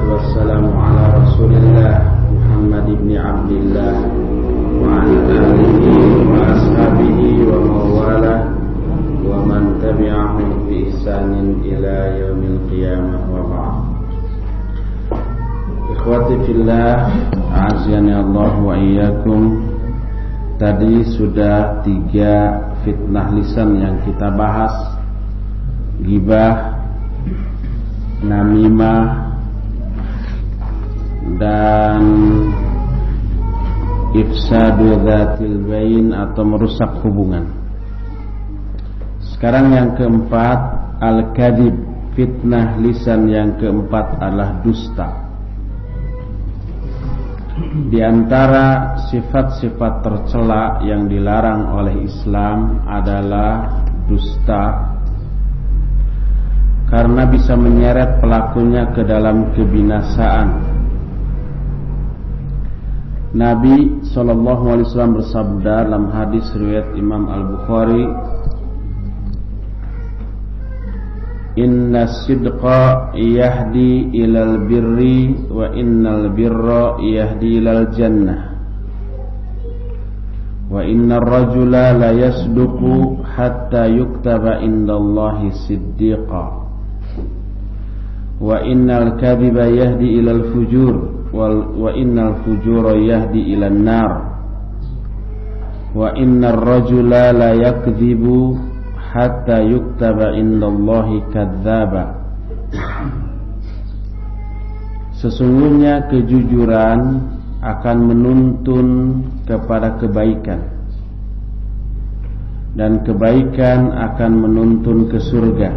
wassalamu ala Rasulillah Muhammad ibn Abdillah wa ala alihi wa ashabihi wa mawala wa man tabi'ahum bi ihsanin ila yaumil qiyamah wa ba'd. Ikhwati fillah, a'azzani Allah wa iyyakum. Tadi sudah 3 fitnah lisan yang kita bahas: ghibah, namimah, dan ifsadu dzatil bain atau merusak hubungan. Sekarang yang keempat, al-kadzib, fitnah lisan yang keempat adalah dusta. Di antara sifat-sifat tercela yang dilarang oleh Islam adalah dusta, karena bisa menyeret pelakunya ke dalam kebinasaan. Nabi SAW bersabda dalam hadis riwayat Imam Al-Bukhari, "Inna sidqa yahdi ilal birri wa innal birra yahdi ilal jannah wa innar rajula la yasduqu hatta yuktaba indallahi siddiqa wa innal kadhiba yahdi ilal fujur wa innal fujura yahdi ilan nar wa innar rajula la yakdhibu hatta yuktaba indallahi kadzdzaba." Sesungguhnya kejujuran akan menuntun kepada kebaikan, dan kebaikan akan menuntun ke surga.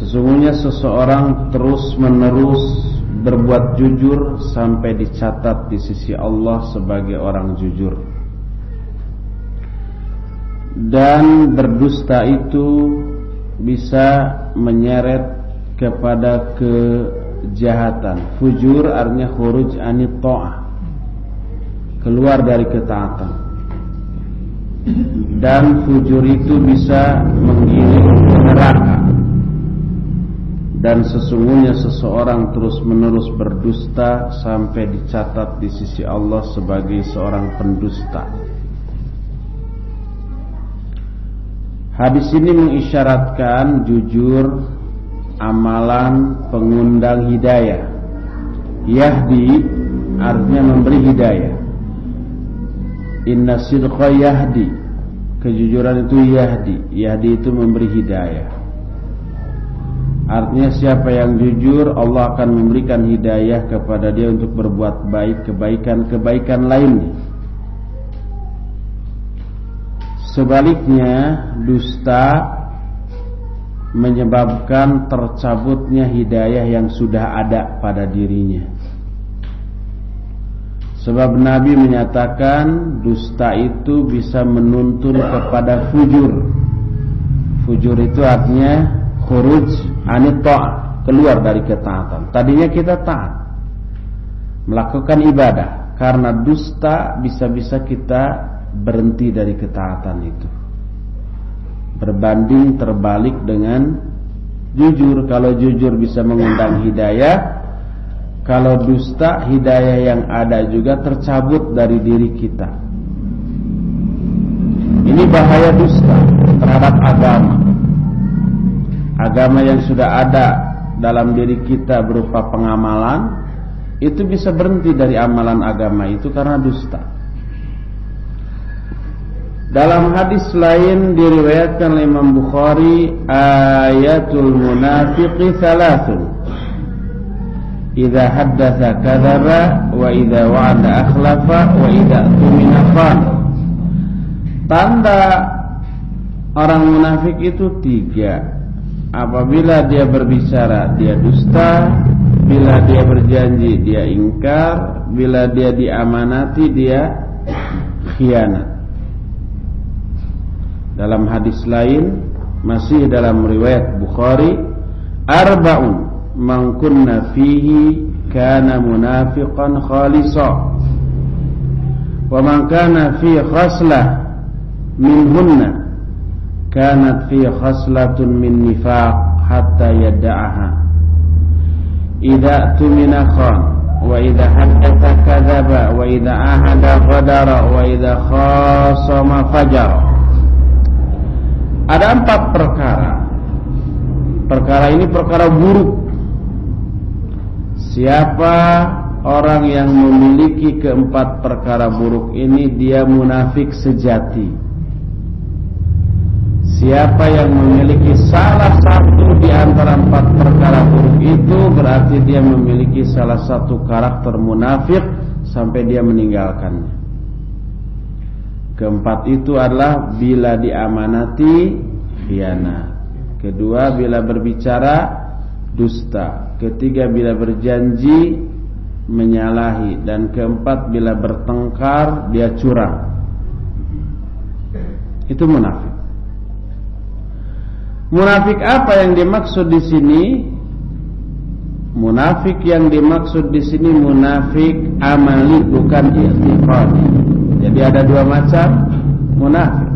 Sesungguhnya seseorang terus-menerus berbuat jujur sampai dicatat di sisi Allah sebagai orang jujur. Dan berdusta itu bisa menyeret kepada kejahatan. Fujur artinya khuruj anit ta'ah, keluar dari ketaatan. Dan fujur itu bisa menggiring ke neraka. Dan sesungguhnya seseorang terus-menerus berdusta sampai dicatat di sisi Allah sebagai seorang pendusta. Hadis ini mengisyaratkan jujur amalan pengundang hidayah. Yahdi artinya memberi hidayah. Inna sidqa yahdi, kejujuran itu yahdi. Yahdi itu memberi hidayah. Artinya siapa yang jujur, Allah akan memberikan hidayah kepada dia untuk berbuat baik, kebaikan-kebaikan lainnya. Sebaliknya, dusta menyebabkan tercabutnya hidayah yang sudah ada pada dirinya. Sebab Nabi menyatakan dusta itu bisa menuntun kepada fujur. Fujur itu artinya khuruj anit ta'ah, keluar dari ketaatan. Tadinya kita taat, melakukan ibadah, karena dusta bisa-bisa kita berhenti dari ketaatan itu. Berbanding terbalik dengan jujur. Kalau jujur bisa mengundang hidayah, kalau dusta, hidayah yang ada juga tercabut dari diri kita. Ini bahaya dusta terhadap agama. Agama yang sudah ada dalam diri kita berupa pengamalan, itu bisa berhenti dari amalan agama itu karena dusta. Dalam hadis lain diriwayatkan oleh Imam Bukhari, ayatul munafiqi thalathun, idza haddatsa kadzaba wa idza wa'ada akhlafa wa idza tumina khana. Tanda orang munafik itu 3. Apabila dia berbicara, dia dusta. Bila dia berjanji, dia ingkar. Bila dia diamanati, dia khianat. Dalam hadis lain, masih dalam riwayat Bukhari, arba'un man kunna fihi kana munafiqan khalisa, wa man kana fi khaslah minhunna kanat fi khaslatun min nifaq hatta yada'aha. idza tumina khan, wa idza haddatsa kadzaba, wa idza ahada ghadara, wa idza khasama fajara. Ada 4 perkara. Perkara ini perkara buruk. Siapa orang yang memiliki keempat perkara buruk ini, dia munafik sejati. Siapa yang memiliki salah satu di antara 4 perkara buruk itu, berarti dia memiliki salah satu karakter munafik sampai dia meninggalkannya. Keempat itu adalah bila diamanati khianat. Kedua, bila berbicara dusta. Ketiga, bila berjanji menyalahi. Dan keempat, bila bertengkar dia curang. Itu munafik. Munafik apa yang dimaksud di sini? Munafik yang dimaksud di sini munafik amali, bukan i'tiqadi. Jadi ada 2 macam munafik.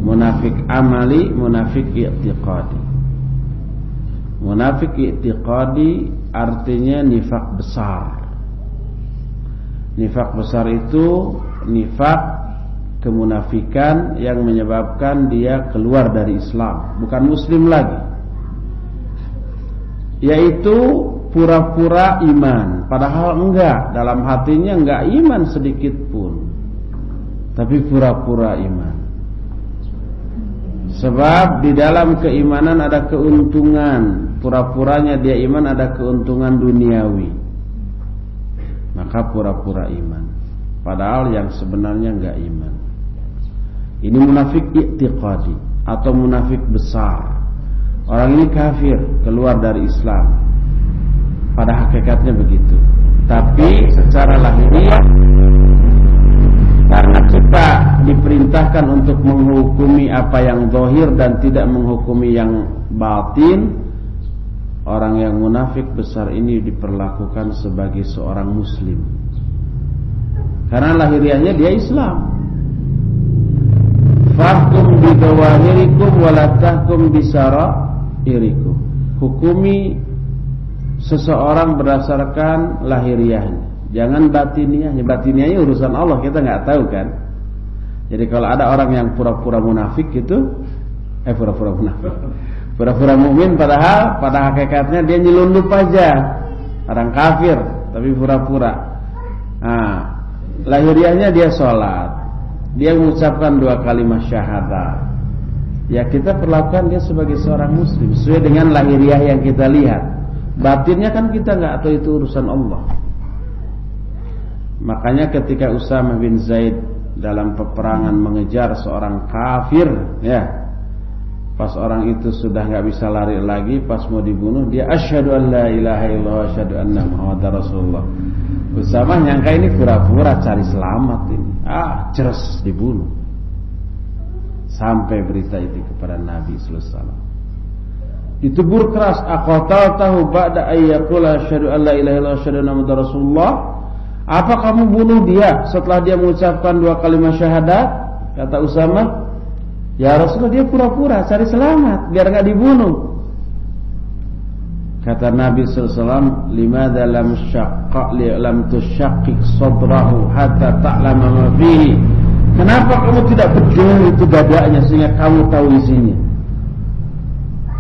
Munafik amali, munafik i'tiqadi. Munafik i'tiqadi artinya nifak besar. Nifak besar itu nifak kemunafikan yang menyebabkan dia keluar dari Islam, bukan muslim lagi. Yaitu pura-pura iman, padahal enggak, dalam hatinya enggak iman sedikit pun, tapi pura-pura iman. Sebab di dalam keimanan ada keuntungan, pura-puranya dia iman ada keuntungan duniawi, maka pura-pura iman, padahal yang sebenarnya enggak iman. Ini munafik i'tiqadi atau munafik besar. Orang ini kafir, keluar dari Islam, pada hakikatnya begitu. Tapi secara lahiriah, karena kita diperintahkan untuk menghukumi apa yang zahir dan tidak menghukumi yang batin, orang yang munafik besar ini diperlakukan sebagai seorang muslim, karena lahiriahnya dia Islam. Fahkum bidawahirikum walatahkum bisarairikum. Hukumi seseorang berdasarkan lahiriahnya, jangan batiniahnya. Batiniahnya urusan Allah, kita nggak tahu kan. Jadi kalau ada orang yang pura-pura munafik gitu, pura-pura munafik, pura-pura mukmin, padahal pada hakikatnya dia nyelundup aja, orang kafir tapi pura-pura. Nah, lahiriahnya dia sholat, dia mengucapkan 2 kalimat syahadat, ya kita perlakukan dia sebagai seorang muslim sesuai dengan lahiriah yang kita lihat. Batinnya kan kita nggak tahu, itu urusan Allah. Makanya ketika Usamah bin Zaid dalam peperangan mengejar seorang kafir, ya, pas orang itu sudah nggak bisa lari lagi, pas mau dibunuh, dia asyhadu an la ilaha illallah asyhadu anna muhammadar rasulullah. Usamah nyangka ini pura-pura cari selamat ini, jeres dibunuh. Sampai berita itu kepada Nabi sallallahu alaihi wasallam. Ditegur keras, aqataltahu ba'da ayyaqula asyhadu an la ilaha illallah asyhadu anna muhammadar rasulullah. Apa kamu bunuh dia setelah dia mengucapkan 2 kalimat syahadat? Kata Usamah, ya Rasulullah, dia pura-pura cari selamat biar enggak dibunuh. Kata Nabi sallallahu alaihi wasallam, limadza lam tushaqqik sadrahu hatta ta'lama ma fihi. Kenapa kamu tidak pecah itu dadanya sehingga kamu tahu isinya?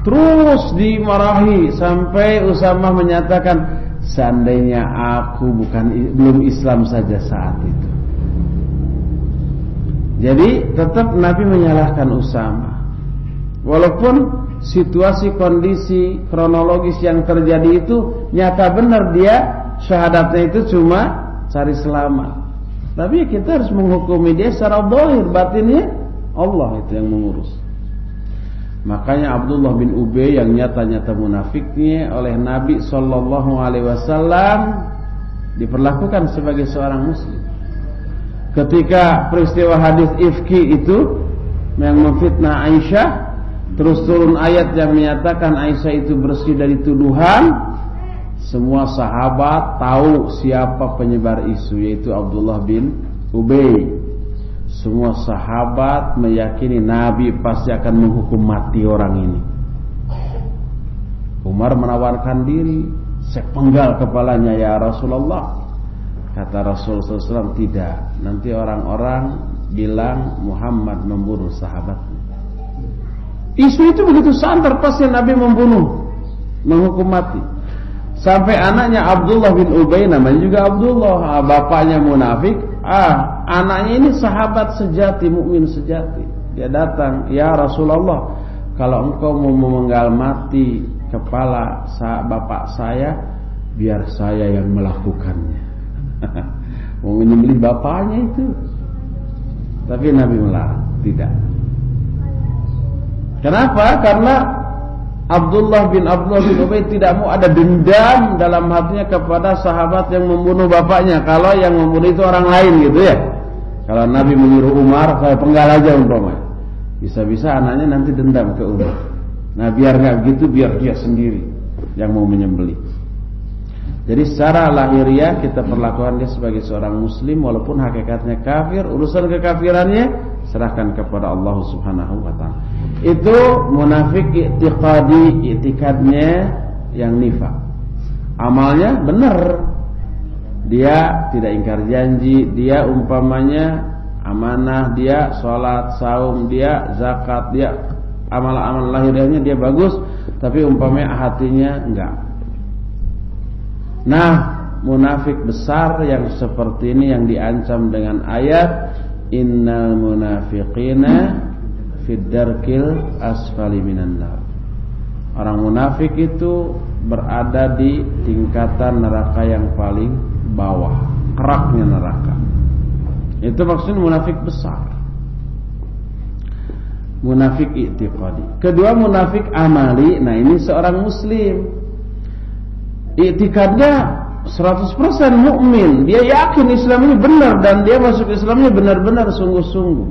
Terus dimarahi sampai Usamah menyatakan, seandainya aku belum Islam saja saat itu. Jadi tetap Nabi menyalahkan Usamah, walaupun situasi, kondisi, kronologis yang terjadi itu nyata benar, dia syahadatnya itu cuma cari selamat. Tapi kita harus menghukumi dia secara zahir, batinnya Allah itu yang mengurus. Makanya Abdullah bin Ubay yang nyata-nyata munafiknya oleh Nabi sallallahu alaihi wasallam diperlakukan sebagai seorang muslim. Ketika peristiwa hadis ifki itu yang memfitnah Aisyah, terus turun ayat yang menyatakan Aisyah itu bersih dari tuduhan, semua sahabat tahu siapa penyebar isu, yaitu Abdullah bin Ubay. Semua sahabat meyakini Nabi pasti akan menghukum mati orang ini. Umar menawarkan diri, saya penggal kepalanya ya Rasulullah. Kata Rasulullah SAW, tidak. Nanti orang-orang bilang Muhammad membunuh sahabatnya. Isu itu begitu santer, pasti Nabi membunuh, menghukum mati. Sampai anaknya Abdullah bin Ubay, namanya juga Abdullah, bapaknya munafik. Anaknya ini sahabat sejati, mukmin sejati. Dia datang, ya Rasulullah, kalau engkau mau memenggal mati kepala bapak saya, biar saya yang melakukannya. Mau menyembelih bapaknya itu. Tapi Nabi melarang, tidak. Kenapa? Karena Abdullah bin Ubay tidak mau ada dendam dalam hatinya kepada sahabat yang membunuh bapaknya. Kalau yang membunuh itu orang lain gitu ya. Kalau Nabi menyuruh Umar, saya penggal aja umpamanya. Bisa-bisa anaknya nanti dendam ke Umar. Nah biar nggak begitu, biar dia sendiri yang mau menyembelih. Jadi secara lahiriah kita perlakukan dia sebagai seorang muslim, walaupun hakikatnya kafir. Urusan kekafirannya serahkan kepada Allah Subhanahu wa ta'ala. Itu munafik i'tiqadi, i'tikadnya yang nifak. Amalnya benar, dia tidak ingkar janji, dia umpamanya amanah, dia sholat, saum, dia zakat, dia amal-amal lahiriahnya dia bagus, tapi umpamanya hatinya enggak. Nah, munafik besar yang seperti ini yang diancam dengan ayat innal munafiqina fid darkil asfali minan nar. Orang munafik itu berada di tingkatan neraka yang paling bawah, keraknya neraka. Itu maksudnya munafik besar. Munafik i'tiqadi. Kedua, munafik amali. Nah, ini seorang muslim, i'tikadnya 100% mukmin. Dia yakin Islam ini benar dan dia masuk Islamnya benar-benar sungguh-sungguh.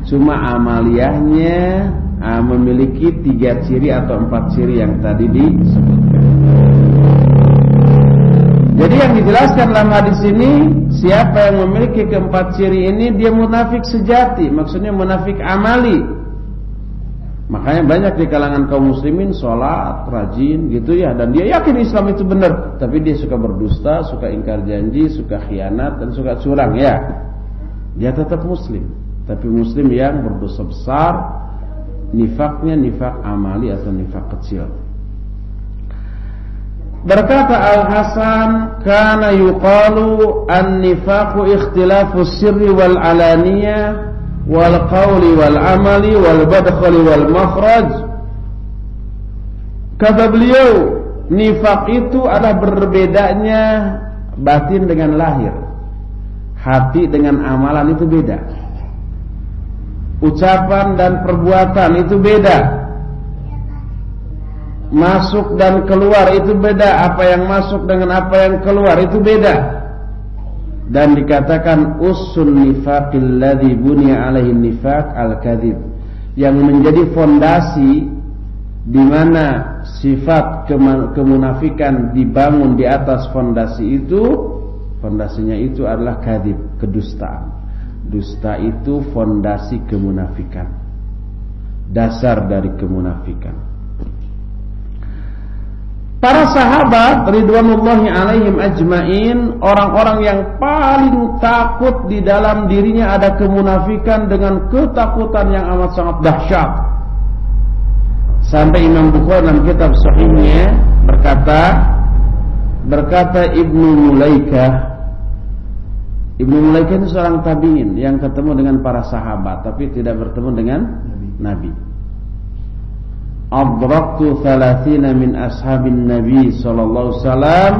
Cuma amaliyahnya memiliki 3 ciri atau 4 ciri yang tadi disebutkan. Jadi yang dijelaskan dalam hadis ini, siapa yang memiliki keempat ciri ini, dia munafik sejati. Maksudnya munafik amali. Makanya banyak di kalangan kaum muslimin sholat, rajin gitu ya, dan dia yakin Islam itu benar, tapi dia suka berdusta, suka ingkar janji, suka khianat, dan suka curang ya. Dia tetap muslim, tapi muslim yang berdosa besar, nifaknya nifak amali atau nifak kecil. Berkata Al-Hasan, kana yuqalu an-nifaqu ikhtilafu sirri wal alaniyah wal qawli wal amali wal badkhali wal makhraj. Kata beliau, nifaq itu adalah berbedanya batin dengan lahir, hati dengan amalan itu beda, ucapan dan perbuatan itu beda, masuk dan keluar itu beda, apa yang masuk dengan apa yang keluar itu beda. Dan dikatakan usul nifaqil ladzi bunya alaihi nifaq al-kadzib, yang menjadi fondasi di mana sifat kemunafikan dibangun di atas fondasi itu, fondasinya itu adalah kadzib, kedustaan. Dusta itu fondasi kemunafikan, dasar dari kemunafikan. Para sahabat ridwanullahi alaihim ajmain, orang-orang yang paling takut di dalam dirinya ada kemunafikan dengan ketakutan yang amat sangat dahsyat. Sampai Imam Bukhari dalam kitab sahihnya berkata Ibnu Mulaikah itu seorang tabi'in yang ketemu dengan para sahabat tapi tidak bertemu dengan Nabi. Adraktu 30 min ashabin Nabi sallallahu alaihi wasallam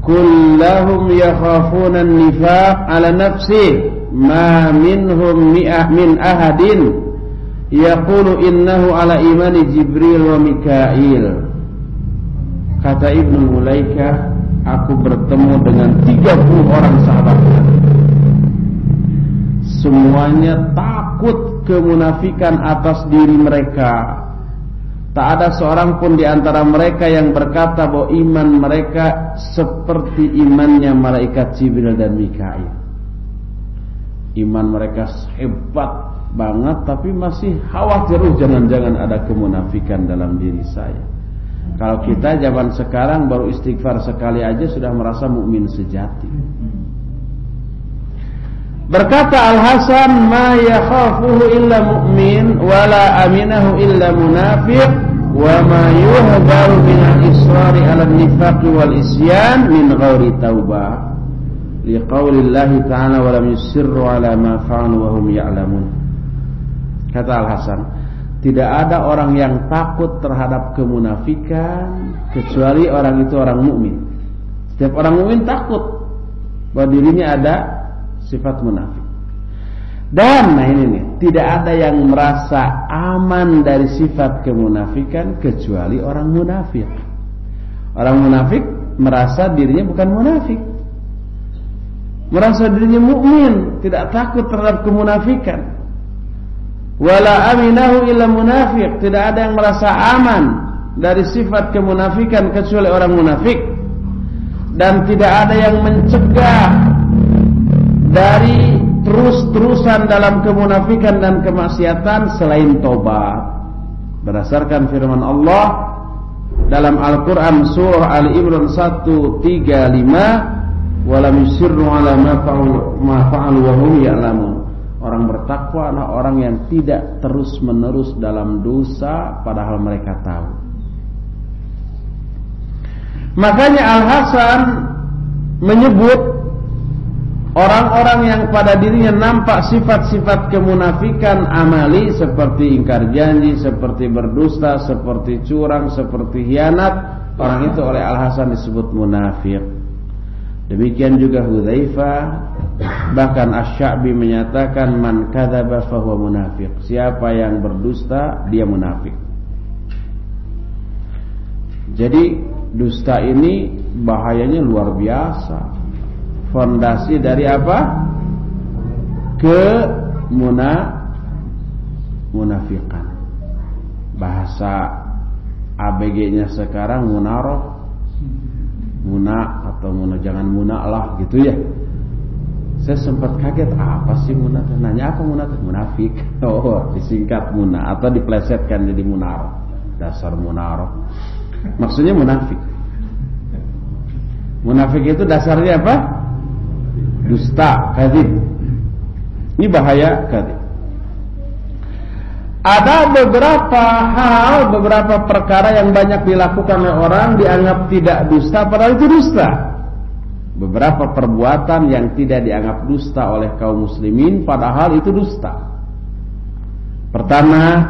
kullahum yakhafuna an-nifaq ala nafsi ma minhum min ahadin yaqulu innahu ala imani Jibril wa Mikail. Kata Ibnu Mulaikah, aku bertemu dengan 30 orang sahabat. Semuanya takut kemunafikan atas diri mereka. Tak ada seorang pun di antara mereka yang berkata bahwa iman mereka seperti imannya malaikat Jibril dan Mikail. Iman mereka hebat banget, tapi masih khawatir jangan-jangan ada kemunafikan dalam diri saya. Kalau kita zaman sekarang baru istighfar sekali aja sudah merasa mukmin sejati. Berkata Al-Hasan, "Ma yakhafuhu illa mu'min wa la aminahu illa munafiq wa ma yuhdaru min al-israri 'ala an-nifaq wal isyan min ghairi taubah." Liqaulillahi ta'ala wa lam yusirru 'ala ma fa'alu wa hum ya'lamun. Kata Al-Hasan, tidak ada orang yang takut terhadap kemunafikan kecuali orang itu orang mukmin. Setiap orang mukmin takut bahwa dirinya ada sifat munafik. Dan nah ini nih, tidak ada yang merasa aman dari sifat kemunafikan kecuali orang munafik. Orang munafik merasa dirinya bukan munafik, merasa dirinya mukmin, tidak takut terhadap kemunafikan. Wala aminahu illa munafiq, tidak ada yang merasa aman dari sifat kemunafikan kecuali orang munafik. Dan tidak ada yang mencegah dari terus-terusan dalam kemunafikan dan kemaksiatan selain tobat. Berdasarkan firman Allah dalam Al-Quran surah Ali Imran 135, walam yusirru ala ma fa'alu wa hum ya'lamun. Orang bertakwa adalah orang yang tidak terus-menerus dalam dosa padahal mereka tahu. Makanya Al-Hasan menyebut orang-orang yang pada dirinya nampak sifat-sifat kemunafikan amali seperti ingkar janji, seperti berdusta, seperti curang, seperti khianat, orang itu oleh Al-Hasan disebut munafik. Demikian juga Hudzaifah, bahkan Asy-Sya'bi menyatakan man kadzaba fahuwa munafiq. Siapa yang berdusta dia munafik. Jadi dusta ini bahayanya luar biasa. Fondasi dari apa? Munafikan. Bahasa ABG-nya sekarang munaroh, muna atau muna, jangan muna lah gitu ya. Saya sempat kaget, apa sih muna? Nanya apa muna? Munafik. Oh, disingkat muna atau diplesetkan jadi munaroh. Dasar munaroh. Maksudnya munafik. Munafik itu dasarnya apa? Dusta, kadzib. Ini bahaya kadzib. Ada beberapa hal, beberapa perkara yang banyak dilakukan oleh orang dianggap tidak dusta, padahal itu dusta. Beberapa perbuatan yang tidak dianggap dusta oleh kaum muslimin, padahal itu dusta. Pertama,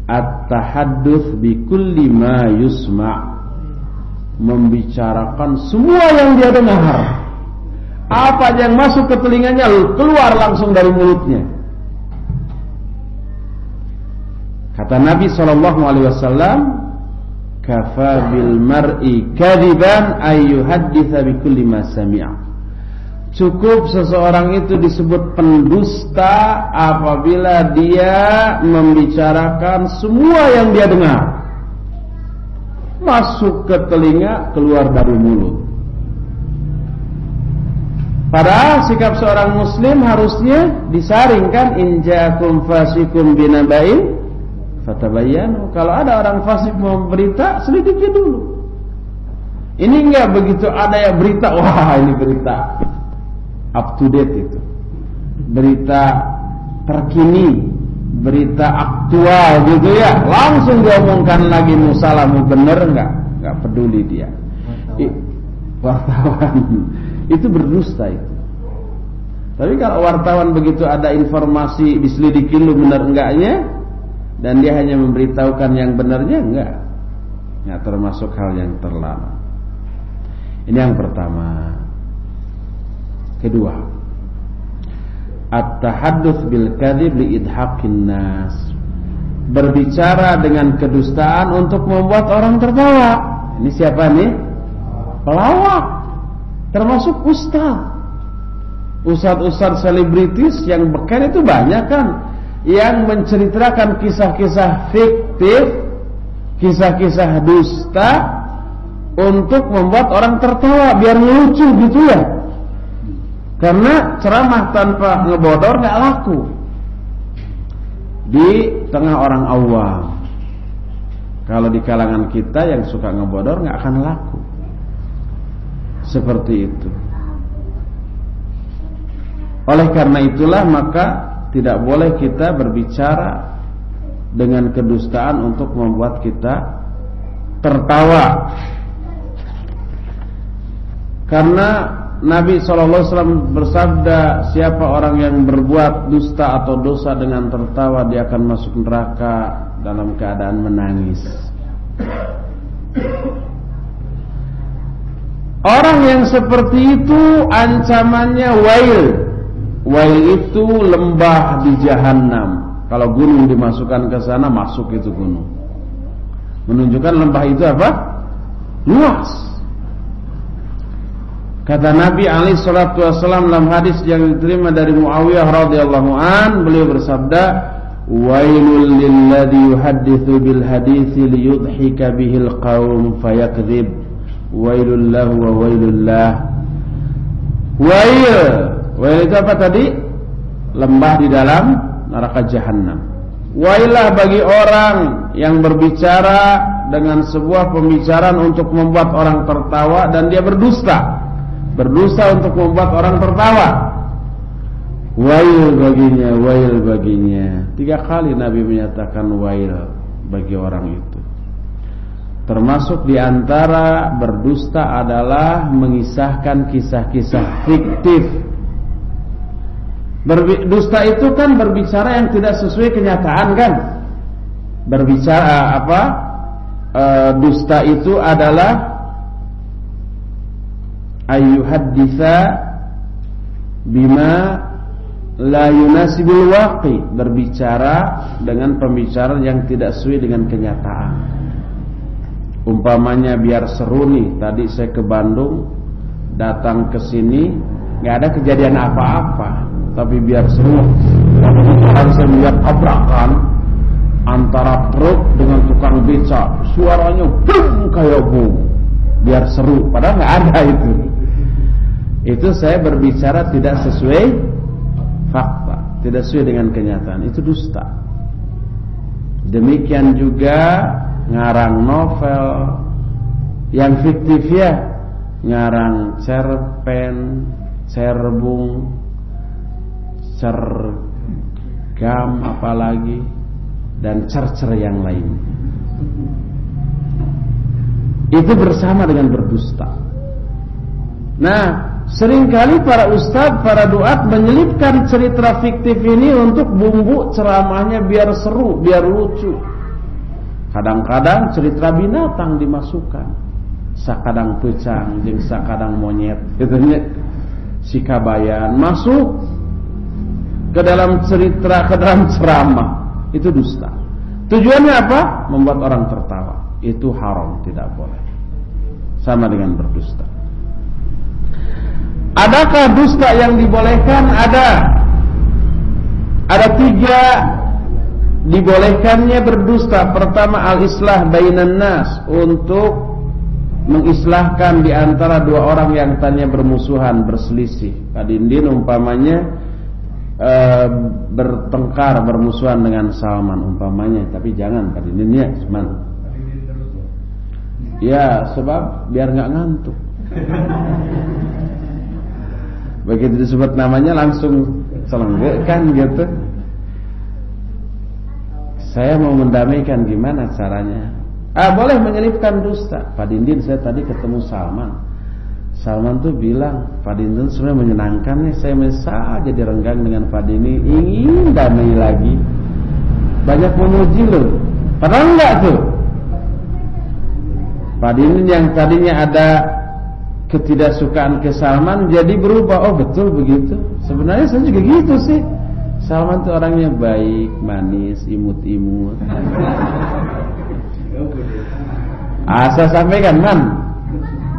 at-tahadduts bi kulli ma yusma', membicarakan semua yang dia dengar. Apa yang masuk ke telinganya keluar langsung dari mulutnya. Kata Nabi SAW, kafa bil mar'i kadiban ayyuhadditsa bi kulli ma sami'a. Cukup seseorang itu disebut pendusta apabila dia membicarakan semua yang dia dengar, masuk ke telinga, keluar dari mulut. Padahal sikap seorang muslim harusnya disaringkan, in ja'akum fasiqun binaba'in fatabayyanu. Kalau ada orang fasik mau berita, selidiki dulu. Ini enggak begitu ada ya berita, wah ini berita up to date itu, berita terkini, berita aktual gitu ya, langsung diomongkan lagi, musalamu bener enggak peduli dia. Wartawan itu berdusta itu. Tapi kalau wartawan begitu ada informasi diselidiki lu benar enggaknya, dan dia hanya memberitahukan yang benarnya, enggak termasuk hal yang terlarang. Ini yang pertama. Kedua, at-tahadduts bil kadzib li idhaqin nas, berbicara dengan kedustaan untuk membuat orang tertawa. Ini siapa nih? Pelawak, termasuk ustaz selebritis yang beken itu banyak kan, yang menceritakan kisah-kisah fiktif, kisah-kisah dusta untuk membuat orang tertawa biar lucu gitu ya. Karena ceramah tanpa ngebodor gak laku di tengah orang awam. Kalau di kalangan kita yang suka ngebodor nggak akan laku. Seperti itu. Oleh karena itulah maka tidak boleh kita berbicara dengan kedustaan untuk membuat kita tertawa. Karena Nabi SAW bersabda, siapa orang yang berbuat dusta atau dosa dengan tertawa, dia akan masuk neraka dalam keadaan menangis. Orang yang seperti itu ancamannya wail. Wail itu lembah di Jahannam. Kalau gunung dimasukkan ke sana, masuk itu gunung. Menunjukkan lembah itu apa? Luas. Kata Nabi alaihi salatu wasallam dalam hadis yang diterima dari Muawiyah radhiyallahu an, beliau bersabda, "Wailul lilladzi yuhadditsu bil hadithi liyudhhika bihil qaum fayakdzib. Wailul lahu wa wailul lah." Wail itu apa tadi? Lembah di dalam neraka Jahannam. Wailah bagi orang yang berbicara dengan sebuah pembicaraan untuk membuat orang tertawa dan dia berdusta. Berdusta untuk membuat orang tertawa. Wail baginya. 3 kali Nabi menyatakan wail bagi orang itu. Termasuk diantara berdusta adalah mengisahkan kisah-kisah fiktif. Dusta itu kan berbicara yang tidak sesuai kenyataan kan? Berbicara apa? Dusta itu adalah ayyuhadditsa bima la yunasibul waqi, berbicara dengan pembicaraan yang tidak sesuai dengan kenyataan. Umpamanya biar seru nih, tadi saya ke Bandung, datang ke sini nggak ada kejadian apa-apa, tapi biar seru. Harus saya melihat tabrakan antara truk dengan tukang beca, suaranya boom kayak boom, biar seru. Padahal nggak ada itu. Itu saya berbicara tidak sesuai fakta, tidak sesuai dengan kenyataan. Itu dusta. Demikian juga ngarang novel yang fiktif ya, ngarang cerpen, cerbung, cergam apalagi, dan cercer yang lain. Itu bersama dengan berdusta. Nah, seringkali para ustadz, para duat menyelipkan cerita fiktif ini untuk bumbu ceramahnya biar seru, biar lucu. Kadang-kadang cerita binatang dimasukkan, sakadang pecang, jeung sakadang monyet, gitu si kabayan masuk ke dalam cerita, ke dalam ceramah. Itu dusta. Tujuannya apa? Membuat orang tertawa. Itu haram, tidak boleh. Sama dengan berdusta. Adakah dusta yang dibolehkan? Ada 3 dibolehkannya berdusta. Pertama, al-islah bainan nas, untuk mengislahkan di antara 2 orang yang tadinya bermusuhan, berselisih. Pak Dindin umpamanya bertengkar, bermusuhan dengan Salman umpamanya, tapi jangan Pak Dindin ya, cuman ya sebab biar nggak ngantuk. Begitu disebut namanya langsung selenggekan gitu. Saya mau mendamaikan, gimana caranya? Boleh menyelipkan dusta. Pak Dindin, saya tadi ketemu Salman. Salman tuh bilang, Pak Dindin sebenarnya menyenangkan nih, saya saja direnggang dengan Pak Dindin, ingin damai lagi. Banyak memuji loh. Padahal enggak tuh. Pak Dindin yang tadinya ada ketidaksukaan ke Salman jadi berubah. Oh betul begitu. Sebenarnya saya juga gitu sih. Salman tuh orangnya baik, manis, imut-imut. Saya sampaikan, Man,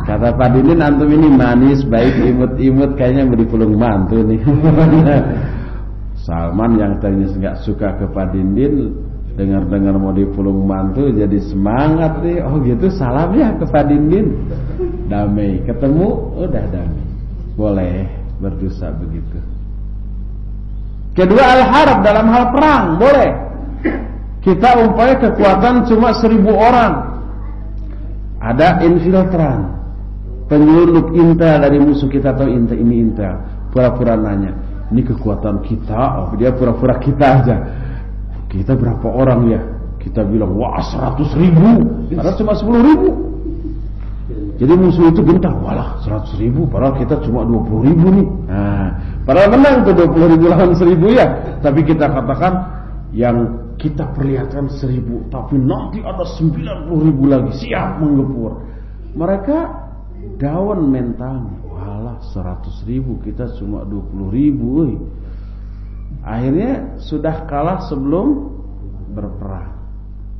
kata Pak Dindin, antum ini manis, baik, imut-imut, kayaknya beri pulung mantu nih. Salman yang tadinya nggak suka ke Pak Dindin, dengar-dengar mau dipulung mantu jadi semangat nih. Oh gitu, salam ya ke Pak Dindin. Damai, ketemu udah damai. Boleh berdosa begitu. Kedua, al-harb, dalam hal perang boleh. Kita umpamanya kekuatan cuma 1000 orang. Ada infiltran, penyelundup intel dari musuh kita, atau ini intel, pura-pura nanya, ini kekuatan kita, dia pura-pura kita aja. Kita berapa orang ya? Kita bilang, wah 100.000, padahal cuma 10.000. Jadi musuh itu gentar, walah 100.000, padahal kita cuma 20.000 nih. Nah, padahal menang tuh 20.000 lawan 1.000 ya. Tapi kita katakan yang kita perlihatkan 1.000, tapi nanti ada 90.000 lagi siap menggempur. Mereka down mentalnya. Walah 100.000, kita cuma 20.000. Akhirnya sudah kalah sebelum berperang.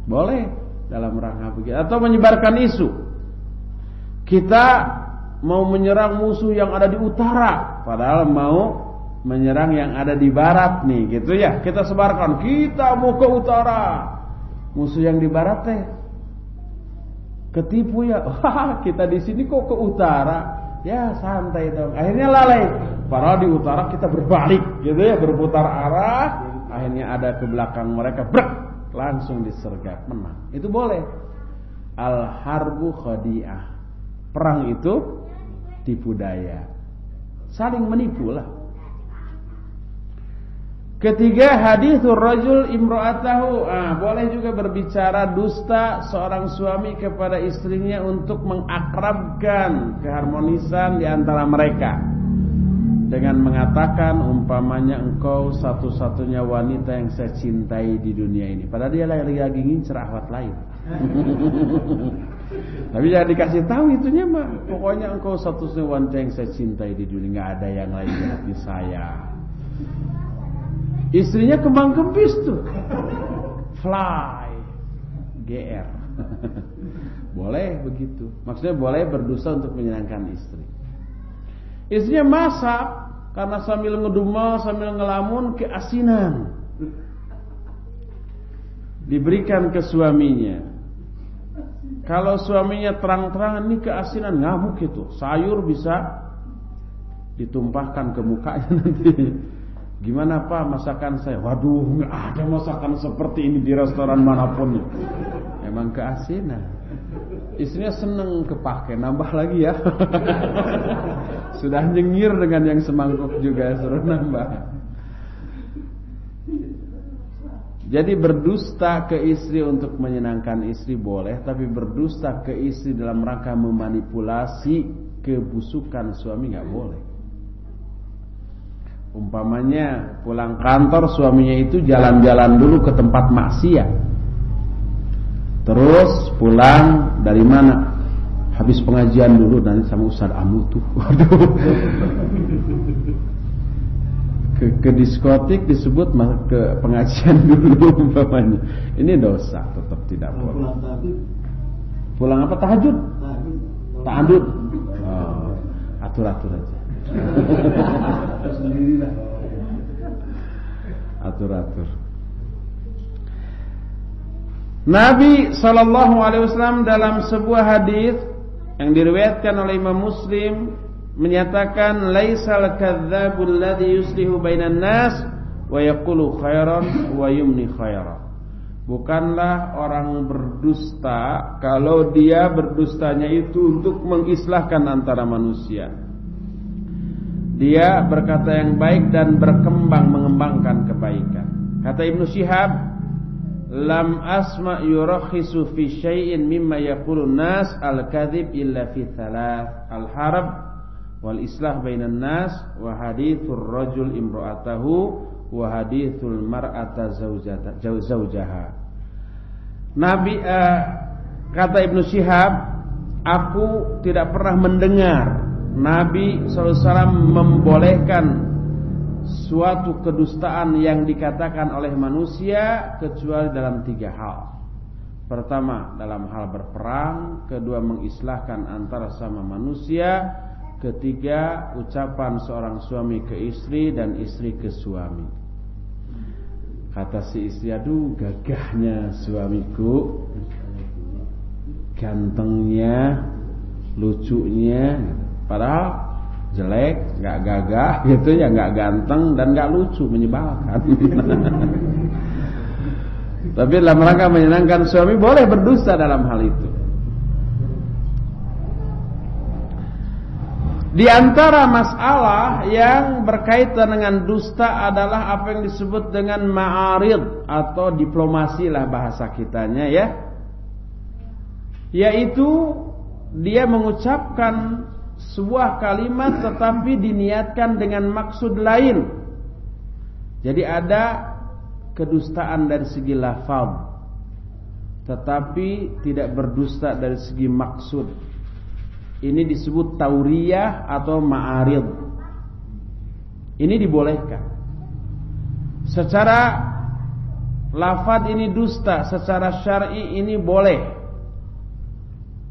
Boleh dalam rangka begitu. Atau menyebarkan isu, kita mau menyerang musuh yang ada di utara, padahal mau menyerang yang ada di barat nih, gitu ya. Kita sebarkan, kita mau ke utara. Musuh yang di barat teh ketipu ya. Kita di sini kok ke utara? Ya santai dong. Akhirnya lalai. Padahal di utara kita berbalik, gitu ya, berputar arah. Akhirnya ada ke belakang mereka, brek, langsung disergap, menang. Itu boleh. Al-harbu khadi'ah. Perang itu tipu daya, saling menipu lah. Ketiga, hadithur rajul imra'atahu. Boleh juga berbicara dusta seorang suami kepada istrinya untuk mengakrabkan keharmonisan di antara mereka, dengan mengatakan umpamanya, engkau satu-satunya wanita yang saya cintai di dunia ini, padahal dia lagi ngincer akhwat lain. Tapi jangan dikasih tahu itunya mah. Pokoknya engkau satu-satunya wanita yang saya cintai di dunia, nggak ada yang lain di hati saya. Istrinya kembang kempis tuh, fly, GR. Boleh begitu. Maksudnya boleh berdusta untuk menyenangkan istri. Istrinya masak, karena sambil ngedumel, sambil ngelamun, keasinan, diberikan ke suaminya. Kalau suaminya terang-terangan, ini keasinan, ngamuk itu. Sayur bisa ditumpahkan ke mukanya nanti. Gimana Pak masakan saya? Waduh, nggak ada masakan seperti ini di restoran manapun. Emang keasinan. Istrinya seneng kepake, nambah lagi ya. Sudah nyengir dengan yang semangkuk juga, suruh nambah. Jadi berdusta ke istri untuk menyenangkan istri boleh, tapi berdusta ke istri dalam rangka memanipulasi kebusukan suami nggak boleh. Umpamanya pulang kantor, suaminya itu jalan-jalan dulu ke tempat maksiat, terus pulang dari mana? Habis pengajian dulu nanti sama Ustaz Amu tuh. Waduh. Ke diskotik disebut ke pengajian dulu umpamanya. Ini dosa, tetap tidak boleh. Pulang apa? Tahajud? Tahajud. Oh, atur-atur aja. Atur-atur. Nabi SAW dalam sebuah hadis yang diriwayatkan oleh Imam Muslim menyatakan, laisal kadzdzabul ladzi yuslihu bainan nas wa yaqulu khairan wa yumni khairan. Bukanlah orang berdusta kalau dia berdustanya itu untuk mengislahkan antara manusia. Dia berkata yang baik dan mengembangkan kebaikan. Kata Ibnu Syihab, lam asma yurakhisu fi syai'in mimma yaqulun nas al-kadzib illa fi thalath, al-harb wal islah bainan nas wa hadithur rajul imra'atahu wa hadithul mar'ata zaujaha. Nabi kata Ibnu Syihab, aku tidak pernah mendengar Nabi SAW membolehkan suatu kedustaan yang dikatakan oleh manusia kecuali dalam 3 hal. Pertama, dalam hal berperang. Kedua, mengislahkan antara sama manusia. Ketiga, ucapan seorang suami ke istri dan istri ke suami. Kata si istri, aduh gagahnya suamiku, gantengnya, lucunya. Padahal jelek, nggak gagah gitu ya, nggak ganteng dan nggak lucu, menyebalkan. Tapi dalam rangka menyenangkan suami boleh berdusta dalam hal itu. Di antara masalah yang berkaitan dengan dusta adalah apa yang disebut dengan ma'arid atau diplomasi lah bahasa kitanya ya. Yaitu dia mengucapkan sebuah kalimat tetapi diniatkan dengan maksud lain. Jadi ada kedustaan dari segi lafaz tetapi tidak berdusta dari segi maksud. Ini disebut tauriyah atau ma'arid. Ini dibolehkan. Secara lafaz ini dusta, secara syar'i ini boleh.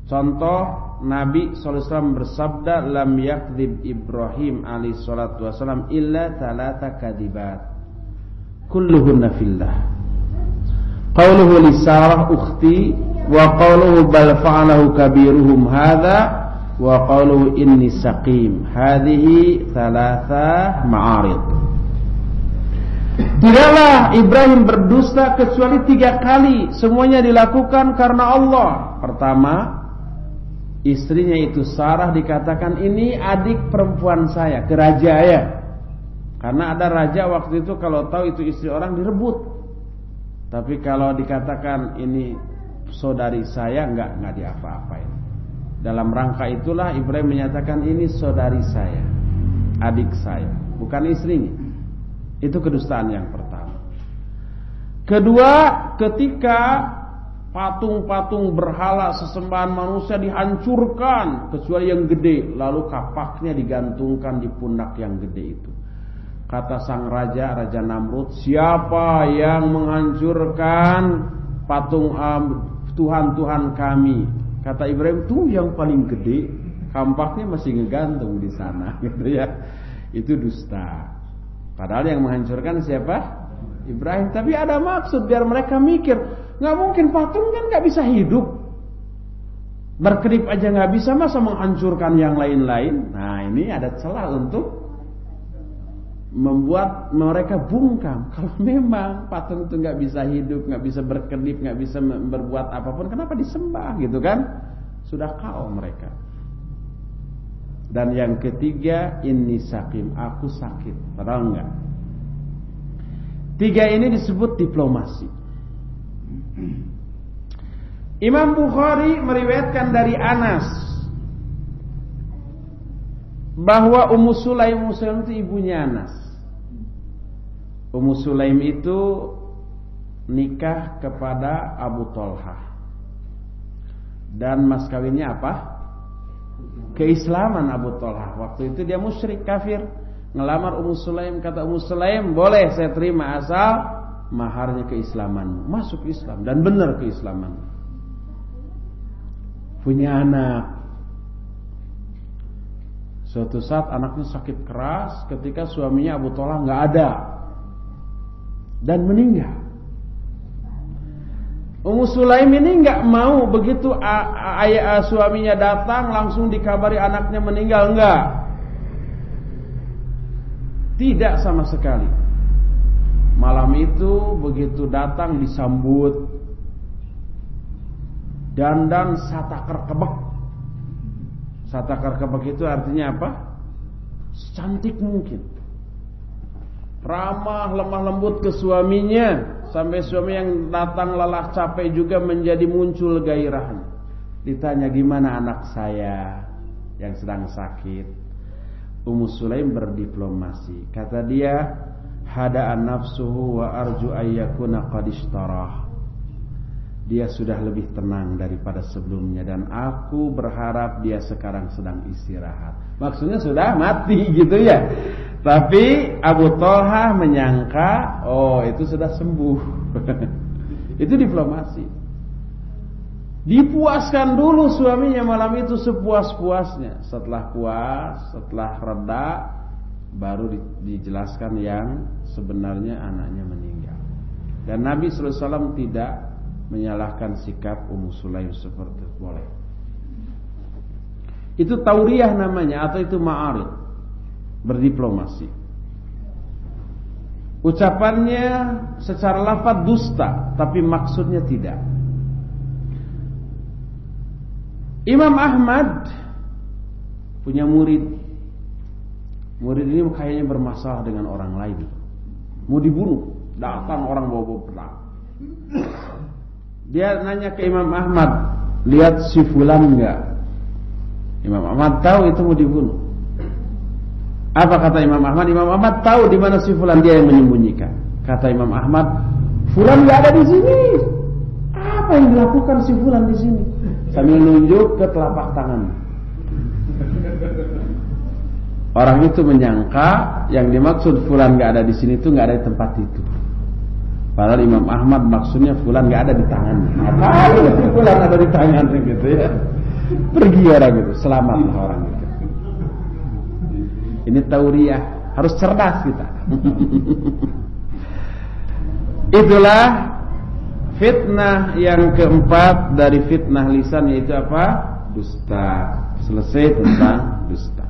Contoh, Nabi SAW bersabda, "Lam yakdzib Ibrahim alaihi salatu wasallam illa thalatha kadibat. Kulluhunna fillah. Qauluhu li Sarah ukhti wa qauluhu bal fa'alahu kabiruhum hadza wa qauluhu inni saqim. Hadhihi thalatha ma'arid." Tidaklah Ibrahim berdusta kecuali 3 kali. Semuanya dilakukan karena Allah. Pertama, istrinya itu Sarah dikatakan ini adik perempuan saya, ke raja ya. Karena ada raja waktu itu kalau tahu itu istri orang direbut. Tapi kalau dikatakan ini saudari saya enggak diapa-apain. Dalam rangka itulah Ibrahim menyatakan ini saudari saya, adik saya, bukan istrinya. Itu kedustaan yang pertama. Kedua, ketika patung-patung berhala sesembahan manusia dihancurkan kecuali yang gede, lalu kapaknya digantungkan di pundak yang gede itu. Kata sang raja, Raja Namrud, siapa yang menghancurkan patung Tuhan-Tuhan kami? Kata Ibrahim, tuh yang paling gede, kampaknya masih ngegantung di sana, gitu ya. Itu dusta. Padahal yang menghancurkan siapa? Ibrahim. Tapi ada maksud biar mereka mikir, nggak mungkin patung kan nggak bisa hidup, berkedip aja nggak bisa, masa menghancurkan yang lain-lain? Nah ini ada celah untuk membuat mereka bungkam. Kalau memang patung itu nggak bisa hidup, nggak bisa berkedip, nggak bisa berbuat apapun, kenapa disembah gitu kan? Sudah kau mereka. Dan yang ketiga, inni saqim, aku sakit. Padahal enggak. 3 ini disebut diplomasi. Imam Bukhari meriwayatkan dari Anas bahwa Ummu Sulaim itu ibunya Anas. Ummu Sulaim itu nikah kepada Abu Thalhah. Dan mas kawinnya apa? Keislaman Abu Thalhah. Waktu itu dia musyrik kafir, ngelamar Ummu Sulaim. Kata Ummu Sulaim, boleh saya terima asal maharnya keislamanmu. Masuk Islam dan benar keislaman. Punya anak. Suatu saat anaknya sakit keras ketika suaminya Abu Thalhah nggak ada dan meninggal. Ummu Sulaim ini nggak mau begitu ayah suaminya datang langsung dikabari anaknya meninggal, enggak. Tidak sama sekali. Malam itu begitu datang disambut dandan satakar kebek. Satakar kebek itu artinya apa? Secantik mungkin. Ramah, lemah lembut ke suaminya. Sampai suami yang datang lelah capek juga menjadi muncul gairahnya. Ditanya, gimana anak saya yang sedang sakit? Ummu Sulaim berdiplomasi. Kata dia, hada'an nafsuhu wa arju ayyakuna qad ishtarah. Dia sudah lebih tenang daripada sebelumnya dan aku berharap dia sekarang sedang istirahat. Maksudnya sudah mati gitu ya. Tapi Abu Thalhah menyangka, oh itu sudah sembuh. Itu diplomasi. Dipuaskan dulu suaminya malam itu sepuas-puasnya. Setelah puas, setelah reda, baru dijelaskan yang sebenarnya anaknya meninggal. Dan Nabi SAW tidak menyalahkan sikap Ummu Sulaim seperti itu. Boleh. Itu tauriyah namanya, atau itu ma'arid, berdiplomasi. Ucapannya secara lafaz dusta, tapi maksudnya tidak. Imam Ahmad punya murid. Murid ini kayaknya bermasalah dengan orang lain. Mau dibunuh, datang orang bawa pedang. Dia nanya ke Imam Ahmad, lihat si fulan enggak? Imam Ahmad tahu itu mau dibunuh. Apa kata Imam Ahmad? Imam Ahmad tahu di mana si fulan, dia yang menyembunyikan. Kata Imam Ahmad, fulan enggak ada di sini. Apa yang dilakukan si fulan di sini? Sambil nunjuk ke telapak tangan. Orang itu menyangka yang dimaksud fulan enggak ada di sini itu enggak ada di tempat itu. Padahal Imam Ahmad maksudnya fulan enggak ada di tangannya. Apa si fulan ada di tangannya gitu ya? Pergi orang itu, selamatlah orang itu. Ini tauriah, harus cerdas kita. Itulah fitnah yang keempat dari fitnah lisan, yaitu apa? Dusta. Selesai tentang dusta.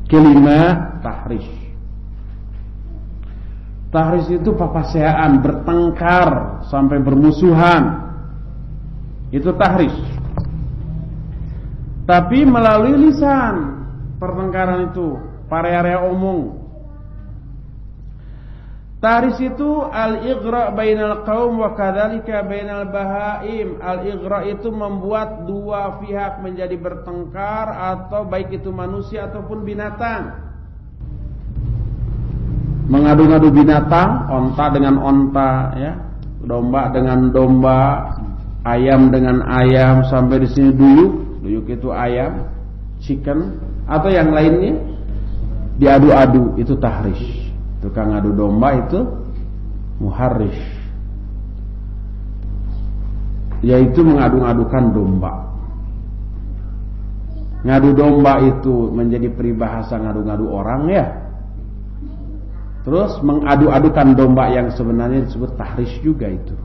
Kelima, tahrish. Tahrish itu papaseaan, bertengkar sampai bermusuhan. Itu tahrish. Tapi melalui lisan. Pertengkaran itu area omong. Tahrish itu al-ighra bainal qaum wa kadzalika bainal bahaim. Al-ighra itu membuat dua pihak menjadi bertengkar, atau baik itu manusia ataupun binatang. Mengadu-ngadu binatang, onta dengan onta, ya, domba dengan domba, ayam dengan ayam, sampai di sini duyuk itu ayam, chicken atau yang lainnya, diadu-adu, itu tahrish. Tukang adu domba itu muharrish, yaitu mengadu-adukan domba. Ngadu domba itu menjadi peribahasa ngadu-ngadu orang ya. Terus mengadu-adukan domba yang sebenarnya disebut tahrish juga itu.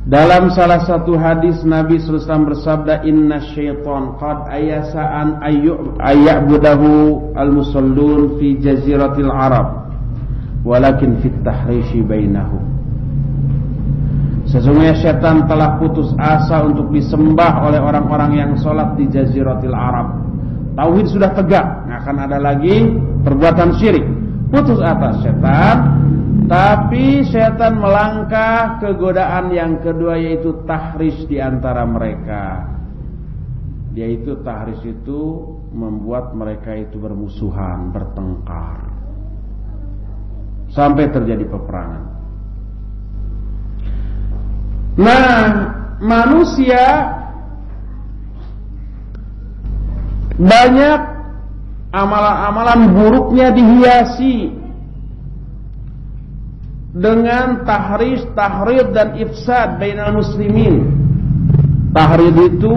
Dalam salah satu hadis Nabi sallallahu alaihi wasallam bersabda, inna syaitan qad ayasa an ayya'budahu al-musallun fi jaziratil Arab walakin fit tahrishi bainahum. Sesungguhnya syaitan telah putus asa untuk disembah oleh orang-orang yang sholat di jaziratil Arab. Tauhid sudah tegak, nggak akan ada lagi perbuatan syirik. Putus asa syaitan. Tapi syaitan melangkah ke godaan yang kedua, yaitu tahrish di antara mereka. Yaitu tahrish itu membuat mereka itu bermusuhan, bertengkar, sampai terjadi peperangan. Nah, manusia banyak amalan-amalan buruknya dihiasi dengan tahrish, tahrid dan ifsad bainal muslimin. Tahrid itu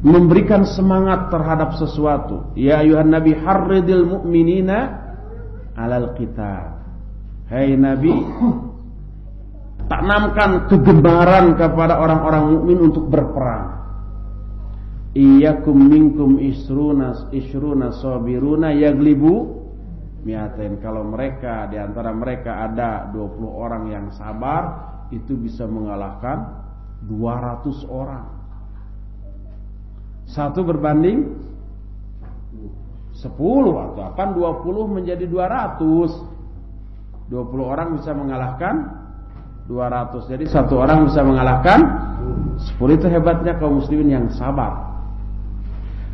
memberikan semangat terhadap sesuatu. Ya ayuhan nabi harridil mu'minina alal qital. Hai Nabi, tanamkan kegemaran kepada orang-orang mukmin untuk berperang. Iyyakum minkum isruna sabiruna yaglibu mi'atain. Kalau mereka, di antara mereka ada 20 orang yang sabar, itu bisa mengalahkan 200 orang. Satu berbanding 10, atau akan 20 menjadi 200. 20 orang bisa mengalahkan 200. Jadi satu orang bisa mengalahkan 10. Itu hebatnya kaum muslimin yang sabar.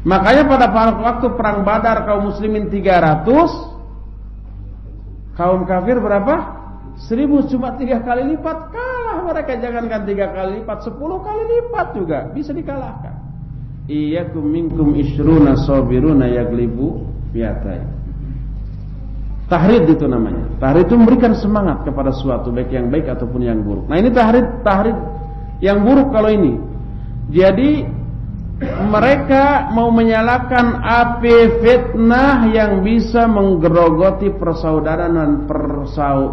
Makanya pada waktu perang Badar kaum muslimin 300, kaum kafir berapa? 1000, cuma 3 kali lipat. Kalah mereka, jangankan 3 kali lipat, 10 kali lipat juga bisa dikalahkan. Iyyakum minkum isruna sabiruna yaglibu mi'atain. Tahrid itu namanya. Tahrid itu memberikan semangat kepada suatu, baik yang baik ataupun yang buruk. Nah, ini tahrid yang buruk kalau ini. Jadi mereka mau menyalakan api fitnah yang bisa menggerogoti persaudaraan dan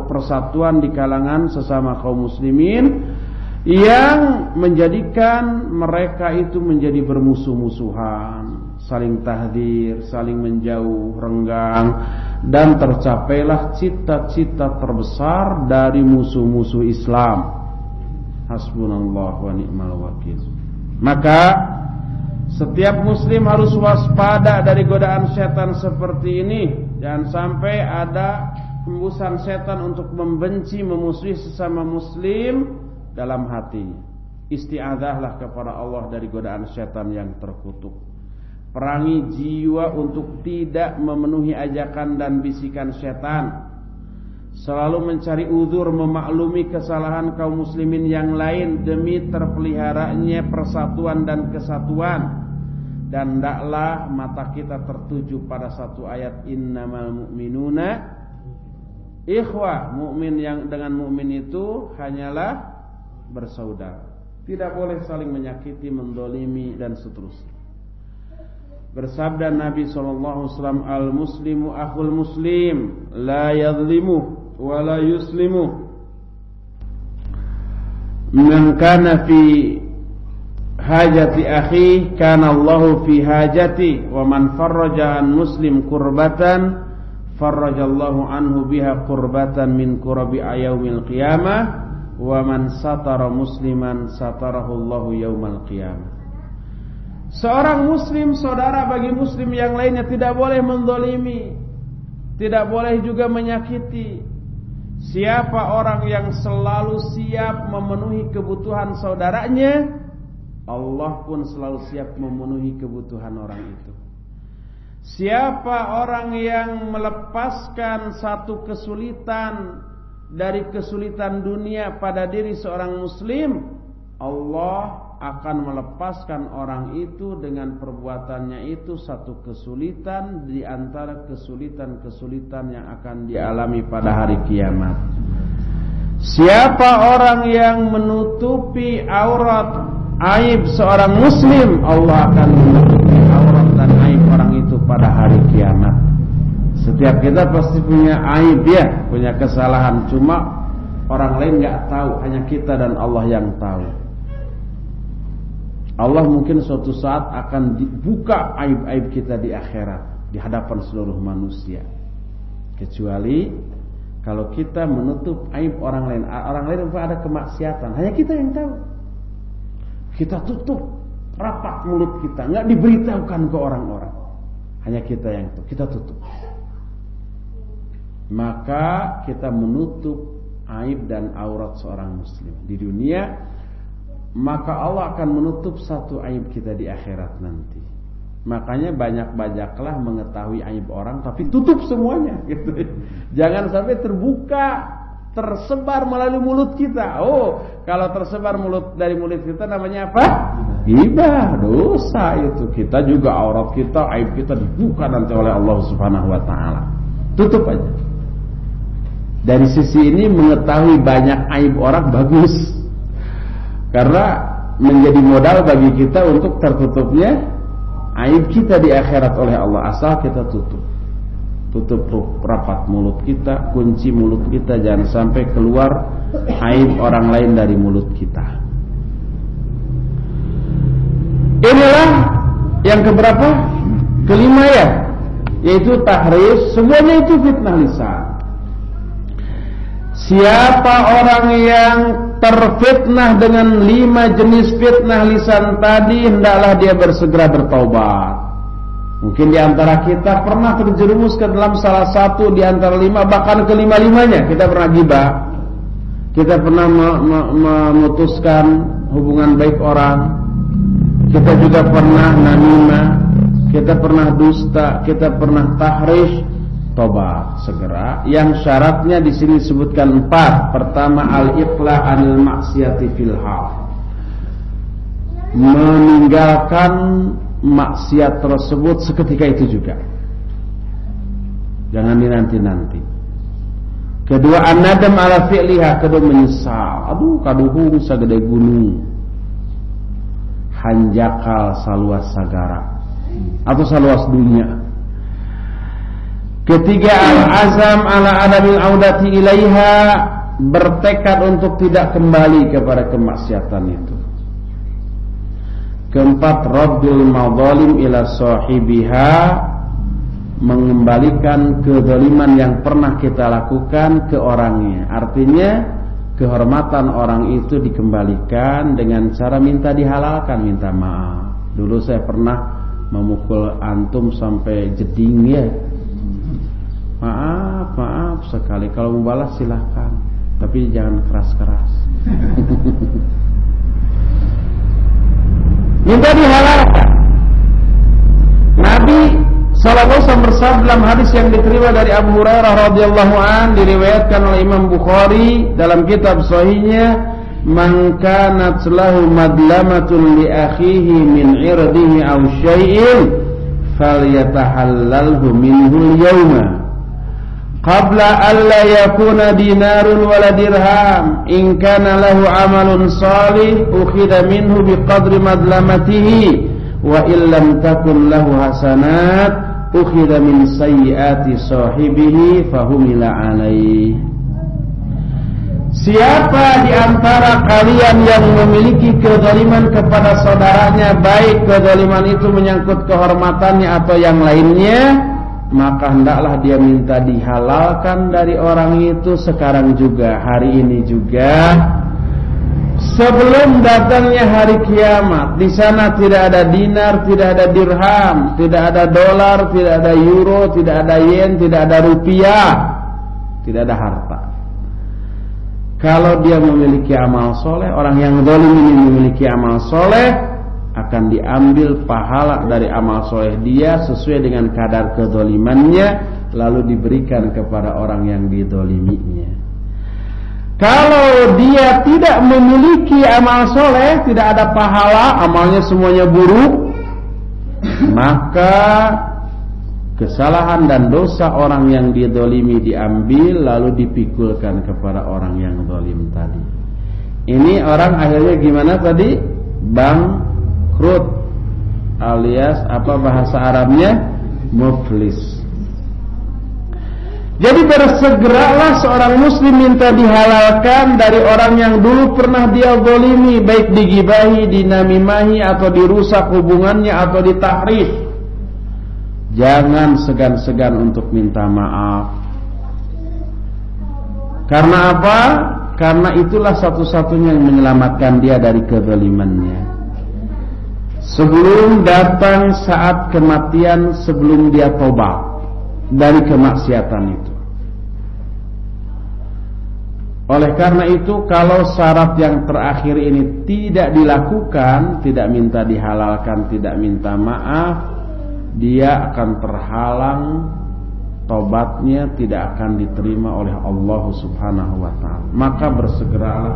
persatuan di kalangan sesama kaum muslimin, yang menjadikan mereka itu menjadi bermusuh-musuhan saling tahdzir, saling menjauh, renggang, dan tercapailah cita-cita terbesar dari musuh-musuh Islam. Hasbunallah wa ni'mal wakil. Maka setiap muslim harus waspada dari godaan setan seperti ini. Jangan sampai ada hembusan setan untuk membenci, memusuhi sesama muslim dalam hatinya. Isti'adzahlah kepada Allah dari godaan setan yang terkutuk. Perangi jiwa untuk tidak memenuhi ajakan dan bisikan setan. Selalu mencari uzur, memaklumi kesalahan kaum muslimin yang lain demi terpeliharanya persatuan dan kesatuan. Dan hendaklah mata kita tertuju pada satu ayat, innamal mu'minuna ikhwah. Mukmin yang dengan mukmin itu hanyalah bersaudara. Tidak boleh saling menyakiti, mendolimi dan seterusnya. Bersabda Nabi SAW, al-muslimu akhul muslim, la yadhlimu wa la yuslimu. Man kana fi hajati akhi kana Allahu fi hajati, wa man farraja an muslim kurbatan farrajallahu anhu biha kurbatan min kurabi yaumil qiyamah, wa man satara musliman satarahu Allahu yaumal qiyamah. Seorang muslim saudara bagi muslim yang lainnya tidak boleh mendolimi, tidak boleh juga menyakiti. Siapa orang yang selalu siap memenuhi kebutuhan saudaranya, Allah pun selalu siap memenuhi kebutuhan orang itu. Siapa orang yang melepaskan satu kesulitan dari kesulitan dunia pada diri seorang muslim, Allah akan melepaskan orang itu dengan perbuatannya itu satu kesulitan di antara kesulitan-kesulitan yang akan dialami pada hari kiamat. Siapa orang yang menutupi aurat aib seorang muslim, Allah akan menutupi aurat dan aib orang itu pada hari kiamat. Setiap kita pasti punya aib ya, punya kesalahan, cuma orang lain enggak tahu, hanya kita dan Allah yang tahu. Allah mungkin suatu saat akan dibuka aib-aib kita di akhirat di hadapan seluruh manusia. Kecuali kalau kita menutup aib orang lain. Orang lain ada kemaksiatan, hanya kita yang tahu. Kita tutup rapat mulut kita, enggak diberitahukan ke orang-orang. Hanya kita yang tahu, kita tutup. Maka kita menutup aib dan aurat seorang muslim di dunia, maka Allah akan menutup satu aib kita di akhirat nanti. Makanya banyak-banyaklah mengetahui aib orang, tapi tutup semuanya gitu. Jangan sampai terbuka, tersebar melalui mulut kita. Oh, kalau tersebar dari mulut kita namanya apa? Ghibah, dosa itu. Kita juga aurat kita, aib kita dibuka nanti oleh Allah Subhanahu wa taala. Tutup aja. Dari sisi ini mengetahui banyak aib orang bagus. Karena menjadi modal bagi kita untuk tertutupnya aib kita di akhirat oleh Allah, asal kita tutup. Tutup rapat mulut kita, kunci mulut kita, jangan sampai keluar aib orang lain dari mulut kita. Inilah yang keberapa? Kelima ya, yaitu tahriz. Semuanya itu fitnah lisan. Siapa orang yang terfitnah dengan 5 jenis fitnah lisan tadi, hendaklah dia bersegera bertaubat. Mungkin di antara kita pernah terjerumus ke dalam salah satu di antara 5, bahkan kelima-limanya. Kita pernah ghibah, kita pernah memutuskan hubungan baik orang, kita juga pernah namimah, kita pernah dusta, kita pernah tahriz. Tobat segera. Yang syaratnya di sini disebutkan 4. Pertama, al-iqla' anil maksiati fil hal. Meninggalkan maksiat tersebut seketika itu juga. Jangan dinanti-nanti. Kedua, an-nadam ala fi'liha, kedua menyesal. Aduh, kaduhung sagede gunung. Hanjakal saluas sagara. Atau saluas dunia. Ketiga, al-azam ala adamil audati ilaiha, bertekad untuk tidak kembali kepada kemaksiatan itu. Keempat, raddul madzalim ila sahibiha, mengembalikan kezaliman yang pernah kita lakukan ke orangnya. Artinya kehormatan orang itu dikembalikan dengan cara minta dihalalkan, minta maaf. Dulu saya pernah memukul antum sampai jeding ya. Maaf sekali. Kalau mau balas silahkan, tapi jangan keras-keras. Minta dihalalkan. Nabi sallallahu alaihi wasallam bersabda dalam hadis yang diterima dari Abu Hurairah radhiyallahu an, diriwayatkan oleh Imam Bukhari dalam kitab sahihnya, "Man kanat lahu madlamatun li akhihi min 'irdihi aw syai'in falyatahallalhu minhu al-yawma qabla an la yakuna dinarun wala dirham. In kana lahu 'amalun salih ukhidha minhu biqadri madlamatihi wa illam takun lahu hasanat ukhidha min sayyiati sahibihi fahumila alaih." Siapa di antara kalian yang memiliki kezaliman kepada saudaranya, baik kezaliman itu menyangkut kehormatannya atau yang lainnya, maka hendaklah dia minta dihalalkan dari orang itu sekarang juga, hari ini juga, sebelum datangnya hari kiamat. Di sana tidak ada dinar, tidak ada dirham, tidak ada dolar, tidak ada euro, tidak ada yen, tidak ada rupiah, tidak ada harta. Kalau dia memiliki amal soleh, orang yang zalim ini memiliki amal soleh, akan diambil pahala dari amal soleh dia sesuai dengan kadar kezalimannya, lalu diberikan kepada orang yang dizaliminya. Kalau dia tidak memiliki amal soleh, tidak ada pahala, amalnya semuanya buruk, maka kesalahan dan dosa orang yang dizalimi diambil lalu dipikulkan kepada orang yang zalim tadi. Ini orang akhirnya gimana tadi? Bangkrut, alias apa bahasa Arabnya? Muflis. Jadi bersegeralah seorang muslim minta dihalalkan dari orang yang dulu pernah dia zalimi, baik digibahi, dinamimahi, atau dirusak hubungannya, atau ditahrif. Jangan segan-segan untuk minta maaf. Karena apa? Karena itulah satu-satunya yang menyelamatkan dia dari kezalimannya. Sebelum datang saat kematian, sebelum dia tobat dari kemaksiatan itu. Oleh karena itu, kalau syarat yang terakhir ini tidak dilakukan, tidak minta dihalalkan, tidak minta maaf, dia akan terhalang, tobatnya tidak akan diterima oleh Allah Subhanahu wa ta'ala. Maka bersegeralah.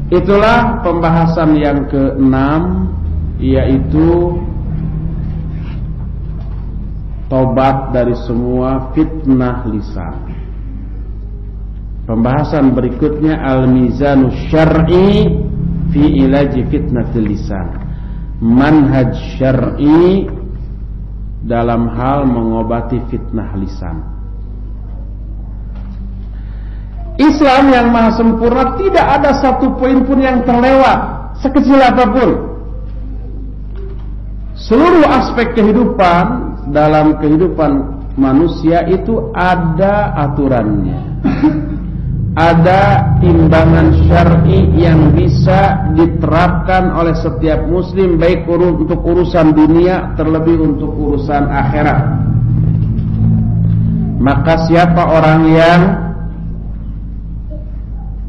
Itulah pembahasan yang ke-6, yaitu tobat dari semua fitnah lisan. Pembahasan berikutnya al-mizanu syar'i fi ilaji fitnatil lisan. Manhaj syar'i dalam hal mengobati fitnah lisan. Islam yang maha sempurna, tidak ada satu poin pun yang terlewat, sekecil apapun. Seluruh aspek kehidupan, dalam kehidupan manusia itu ada aturannya. Ada timbangan syar'i yang bisa diterapkan oleh setiap muslim, baik untuk urusan dunia, terlebih untuk urusan akhirat. Maka siapa orang yang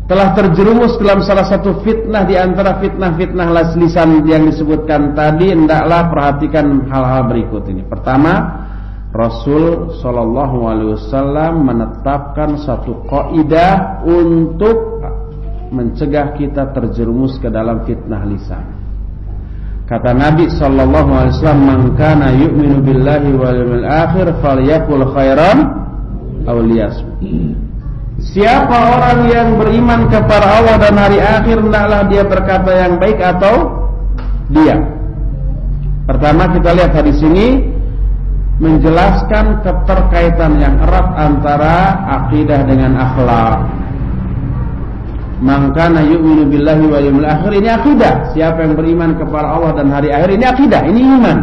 telah terjerumus dalam salah satu fitnah di antara fitnah-fitnah lisan yang disebutkan tadi, hendaklah perhatikan hal-hal berikut ini. Pertama, Rasul sallallahu alaihi wasallam menetapkan satu kaidah untuk mencegah kita terjerumus ke dalam fitnah lisan. Kata Nabi sallallahu alaihi wasallam, "Man kana yu'minu billahi wal yawmil akhir falyaqul khairan aw liyasmut." Siapa orang yang beriman kepada Allah dan hari akhir, hendaklah dia berkata yang baik atau diam. Pertama, kita lihat hadis ini menjelaskan keterkaitan yang erat antara akidah dengan akhlak. Man kana yu'minu billahi wal yawmil akhir, ini akidah. Siapa yang beriman kepada Allah dan hari akhir, ini akidah, ini iman.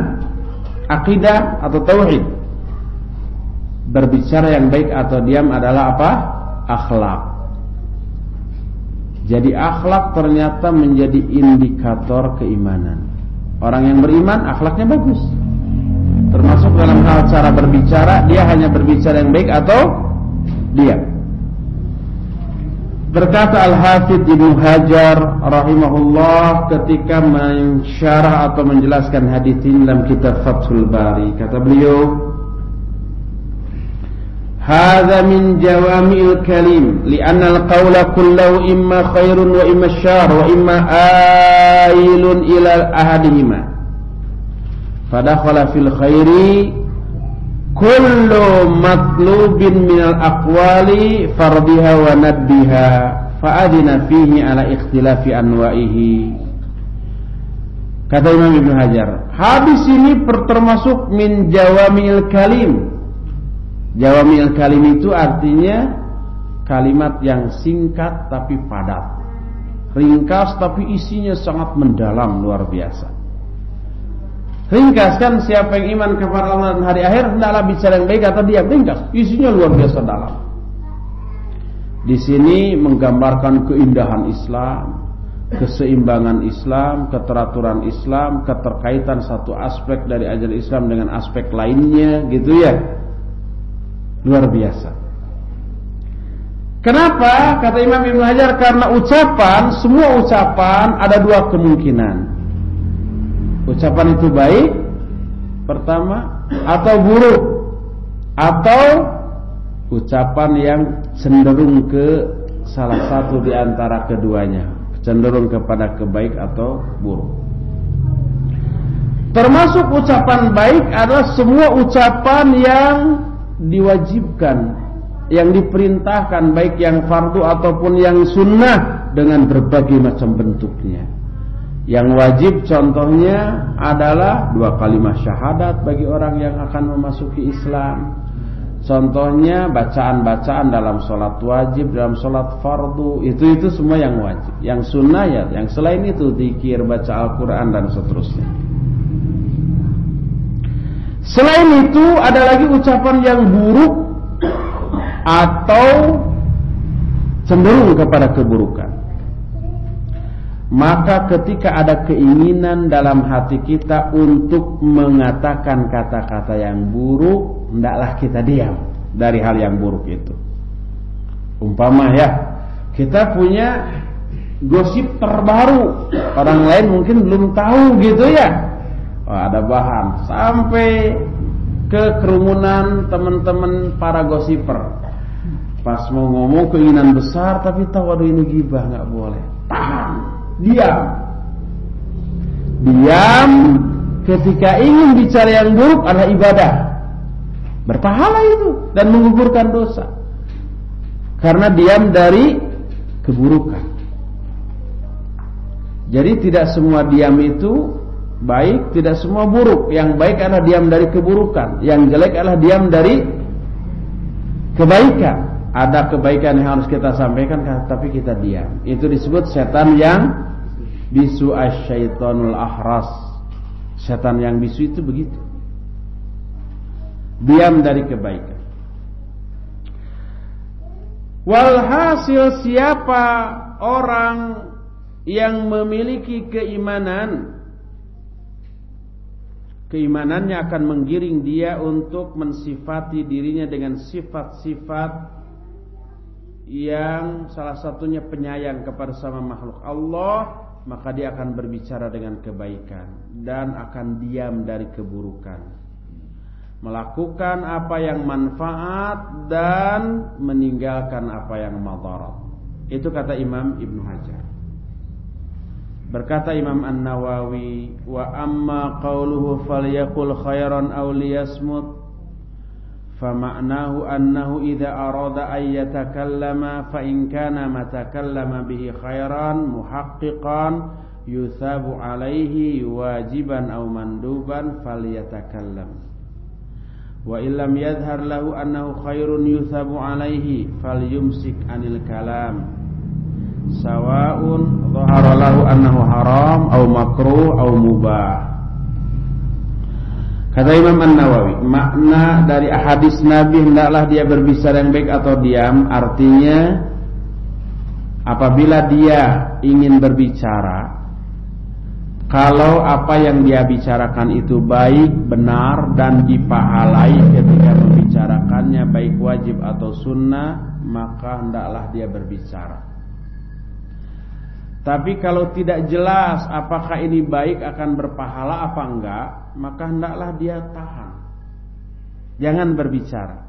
Akidah atau tauhid. Berbicara yang baik atau diam adalah apa? Akhlak. Jadi akhlak ternyata menjadi indikator keimanan. Orang yang beriman akhlaknya bagus. Termasuk dalam hal cara berbicara, dia hanya berbicara yang baik atau diam. Berkata Al-Hafidz Ibnu Hajar rahimahullah ketika mensyarah atau menjelaskan hadis ini dalam kitab Fathul Bari, kata beliau, "Hadza min jawami'il kalim, li'anna al-qawla kulluhu imma khairun wa imma syarr wa imma ailun ila ahadihima. Fadakhala fil khairi kullu matlubin minal aqwali fardiha wa nadbiha fa'adina fihi ala ikhtilafi anwa'ihi." Kata Imam Ibnu Hajar, hadis ini termasuk min jawami'il kalim. Jawami'il kalim itu artinya kalimat yang singkat tapi padat, ringkas tapi isinya sangat mendalam, luar biasa. Ringkas kan, siapa yang iman kepada Allah dan hari akhir hendaklah bicara yang baik atau diam. Ringkas, isinya luar biasa dalam. Di sini menggambarkan keindahan Islam, keseimbangan Islam, keteraturan Islam, keterkaitan satu aspek dari ajaran Islam dengan aspek lainnya, gitu ya. Luar biasa. Kenapa? Kata Imam Ibnu Hajar, karena ucapan, semua ucapan ada dua kemungkinan. Ucapan itu baik pertama, atau buruk, atau ucapan yang cenderung ke salah satu di antara keduanya, cenderung kepada kebaik atau buruk. Termasuk ucapan baik adalah semua ucapan yang diwajibkan, yang diperintahkan, baik yang fardu ataupun yang sunnah, dengan berbagai macam bentuknya. Yang wajib contohnya adalah 2 kalimat syahadat bagi orang yang akan memasuki Islam. Contohnya bacaan-bacaan dalam sholat wajib, dalam sholat fardu, itu semua yang wajib. Yang sunnah ya, yang selain itu zikir, baca Al-Quran dan seterusnya. Selain itu ada lagi ucapan yang buruk atau cenderung kepada keburukan. Maka ketika ada keinginan dalam hati kita untuk mengatakan kata-kata yang buruk, hendaklah kita diam dari hal yang buruk itu. Umpama ya, kita punya gosip terbaru, orang lain mungkin belum tahu gitu ya. Ada bahan sampai ke kerumunan teman-teman para gosiper. Pas mau ngomong keinginan besar, tapi tahu aduh ini gibah, nggak boleh. Tahan. Diam ketika ingin bicara yang buruk adalah ibadah, berpahala itu dan menggugurkan dosa, karena diam dari keburukan. Jadi tidak semua diam itu baik, tidak semua buruk. Yang baik adalah diam dari keburukan, yang jelek adalah diam dari kebaikan. Ada kebaikan yang harus kita sampaikan, tapi kita diam. Itu disebut setan yang bisu asyaitonul ahras. Setan yang bisu itu begitu, diam dari kebaikan. Walhasil, siapa orang yang memiliki keimanannya akan menggiring dia untuk mensifati dirinya dengan sifat-sifat yang salah satunya penyayang kepada sama makhluk Allah, maka dia akan berbicara dengan kebaikan dan akan diam dari keburukan, melakukan apa yang manfaat dan meninggalkan apa yang madarat. Itu kata Imam Ibnu Hajar. Berkata Imam An-Nawawi, wa amma qawluhu falyaqul khairan aw liyasmut, fama'nahu annahu idza arada an yatakallama fa in kana ma takallama bihi khairan muhaqqiqan yuthabu alaihi wajiban aw manduban falyatakallam, wa illam yadhhar lahu annahu khairun yuthabu alaihi falyumsik anil kalam. Sawaun dhahara lahu annahu haram au makruh au mubah. Kata Imam An-Nawawi, makna dari hadis Nabi hendaklah dia berbicara yang baik atau diam, artinya apabila dia ingin berbicara, kalau apa yang dia bicarakan itu baik, benar dan dipahalai ketika membicarakannya, baik wajib atau sunnah, maka hendaklah dia berbicara. Tapi kalau tidak jelas apakah ini baik akan berpahala apa enggak, maka hendaklah dia tahan. Jangan berbicara.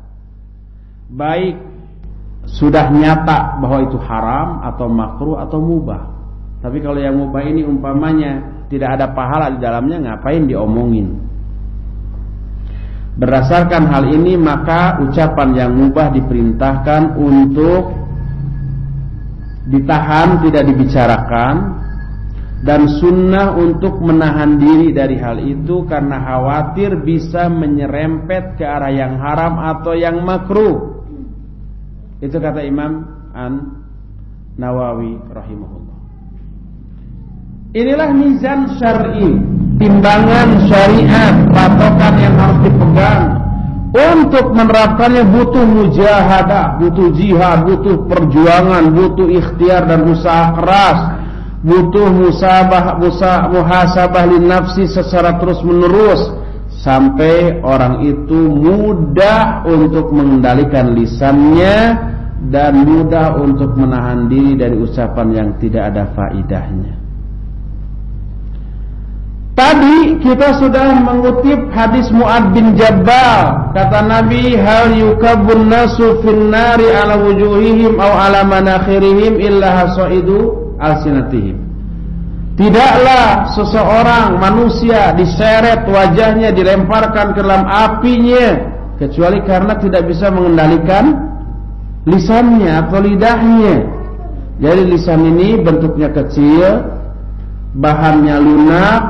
Baik sudah nyata bahwa itu haram atau makruh atau mubah. Tapi kalau yang mubah ini umpamanya tidak ada pahala di dalamnya, ngapain diomongin? Berdasarkan hal ini maka ucapan yang mubah diperintahkan untuk ditahan, tidak dibicarakan, dan sunnah untuk menahan diri dari hal itu karena khawatir bisa menyerempet ke arah yang haram atau yang makruh. Itu kata Imam An-Nawawi rahimahullah. Inilah mizan syar'i, timbangan syariat, patokan yang harus dipegang. Untuk menerapkannya butuh mujahadah, butuh jihad, butuh perjuangan, butuh ikhtiar dan usaha keras, butuh muhasabah lin nafsi secara terus menerus sampai orang itu mudah untuk mengendalikan lisannya dan mudah untuk menahan diri dari ucapan yang tidak ada faidahnya. Tadi kita sudah mengutip hadis Mu'ad bin Jabal. Kata Nabi, hal yukabbun nasu fin nari ala wujuhihim aw ala manakhirihim illa hasaidu alsinatihim. Tidaklah seseorang manusia diseret wajahnya, dilemparkan ke dalam apinya kecuali karena tidak bisa mengendalikan lisannya atau lidahnya. Jadi lisan ini bentuknya kecil, bahannya lunak,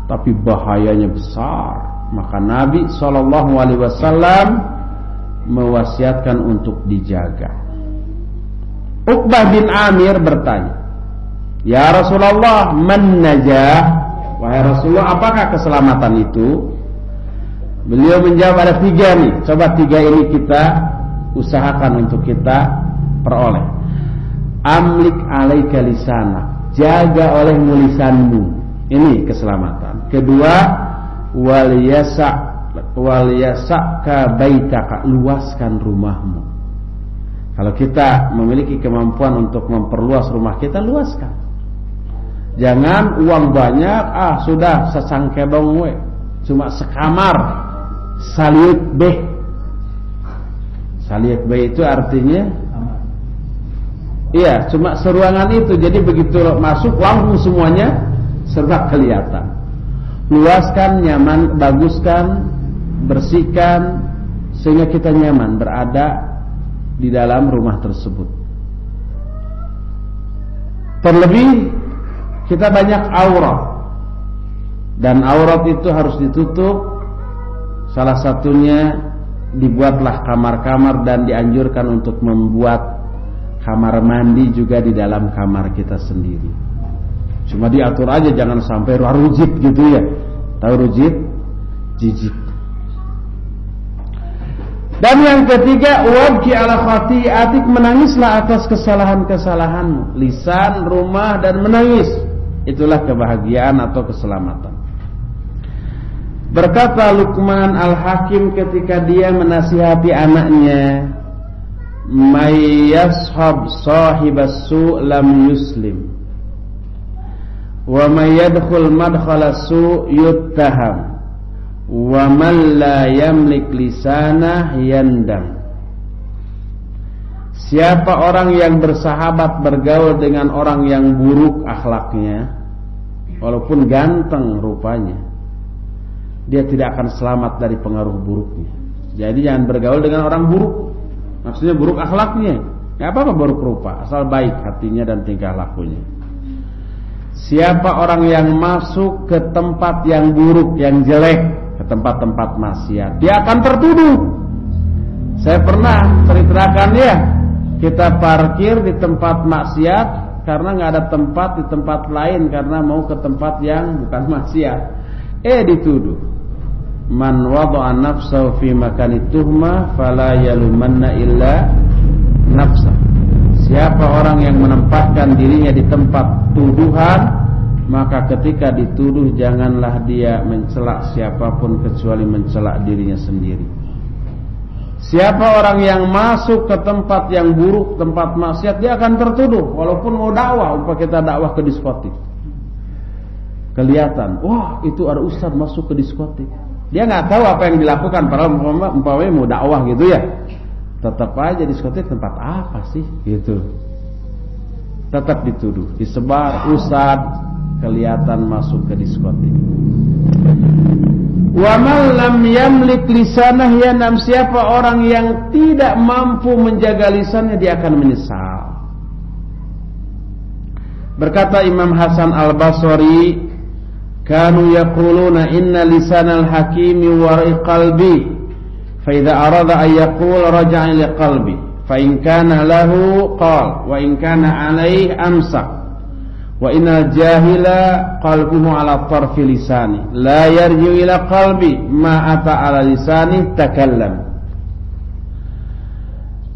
tapi bahayanya besar. Maka Nabi SAW mewasiatkan untuk dijaga. Uqbah bin Amir bertanya, ya Rasulullah, man najah? Wahai Rasulullah, apakah keselamatan itu? Beliau menjawab ada 3 nih. Coba 3 ini kita usahakan untuk kita peroleh. Amlik alaika lisana, jaga olehmu lisanmu. Ini keselamatan. Kedua, wal yasa'ka baitaka, luaskan rumahmu. Kalau kita memiliki kemampuan untuk memperluas rumah kita, luaskan. Jangan uang banyak, sudah sesangkedong we, cuma sekamar. Saliut beh. Saliut beh itu artinya iya, cuma seruangan itu. Jadi begitu masuk langsung semuanya serba kelihatan. Luaskan, nyaman, baguskan, bersihkan sehingga kita nyaman berada di dalam rumah tersebut. Terlebih kita banyak aurat, dan aurat itu harus ditutup. Salah satunya dibuatlah kamar-kamar dan dianjurkan untuk membuat kamar mandi juga di dalam kamar kita sendiri. Cuma diatur aja, jangan sampai rujit gitu ya. Tahu rujit? Jijik. Dan yang ketiga, wabki ala khati'atik, menangislah atas kesalahan-kesalahanmu. Lisan, rumah, dan menangis. Itulah kebahagiaan atau keselamatan. Berkata Luqman Al-Hakim ketika dia menasihati anaknya, may yashab sahibas su' lam yuslim, wa may yadkhul madkhala su' yuttaham, wa man la yamlik lisanah yandam. Siapa orang yang bersahabat bergaul dengan orang yang buruk akhlaknya, walaupun ganteng rupanya, dia tidak akan selamat dari pengaruh buruknya. Jadi jangan bergaul dengan orang buruk. Maksudnya buruk akhlaknya, gak apa-apa buruk rupa, asal baik hatinya dan tingkah lakunya. Siapa orang yang masuk ke tempat yang buruk, yang jelek, ke tempat-tempat maksiat, dia akan tertuduh. Saya pernah ceritakan ya, kita parkir di tempat maksiat, karena nggak ada tempat di tempat lain karena mau ke tempat yang bukan maksiat. Dituduh. Man wada'a nafsahu fi makani tuhmah fala yalumanna illa nafsah. Siapa orang yang menempatkan dirinya di tempat tuduhan, maka ketika dituduh janganlah dia mencela siapapun kecuali mencela dirinya sendiri. Siapa orang yang masuk ke tempat yang buruk, tempat maksiat, dia akan tertuduh. Walaupun mau dakwah, umpama kita dakwah ke diskotik, kelihatan, wah itu ada ustaz masuk ke diskotik. Dia nggak tahu apa yang dilakukan, padahal umpamanya mau dakwah gitu ya. Tetap aja diskotik tempat apa sih gitu. Tetap dituduh, disebar ustaz kelihatan masuk ke diskotik. Wa man lam yamlik lisanah yanam, siapa orang yang tidak mampu menjaga lisannya dia akan menyesal. Berkata Imam Hasan Al-Basri, kanu yaquluna inna lisanal hakimi wara'i qalbi, fa idza arada an yaqul raja'a li qalbi, fa in kana lahu qala wa in kana alaihi amsak. Wa innal jahila qalbuhu ala tarfi lisani la yarju ila qalbi ma ata ala lisani takallam.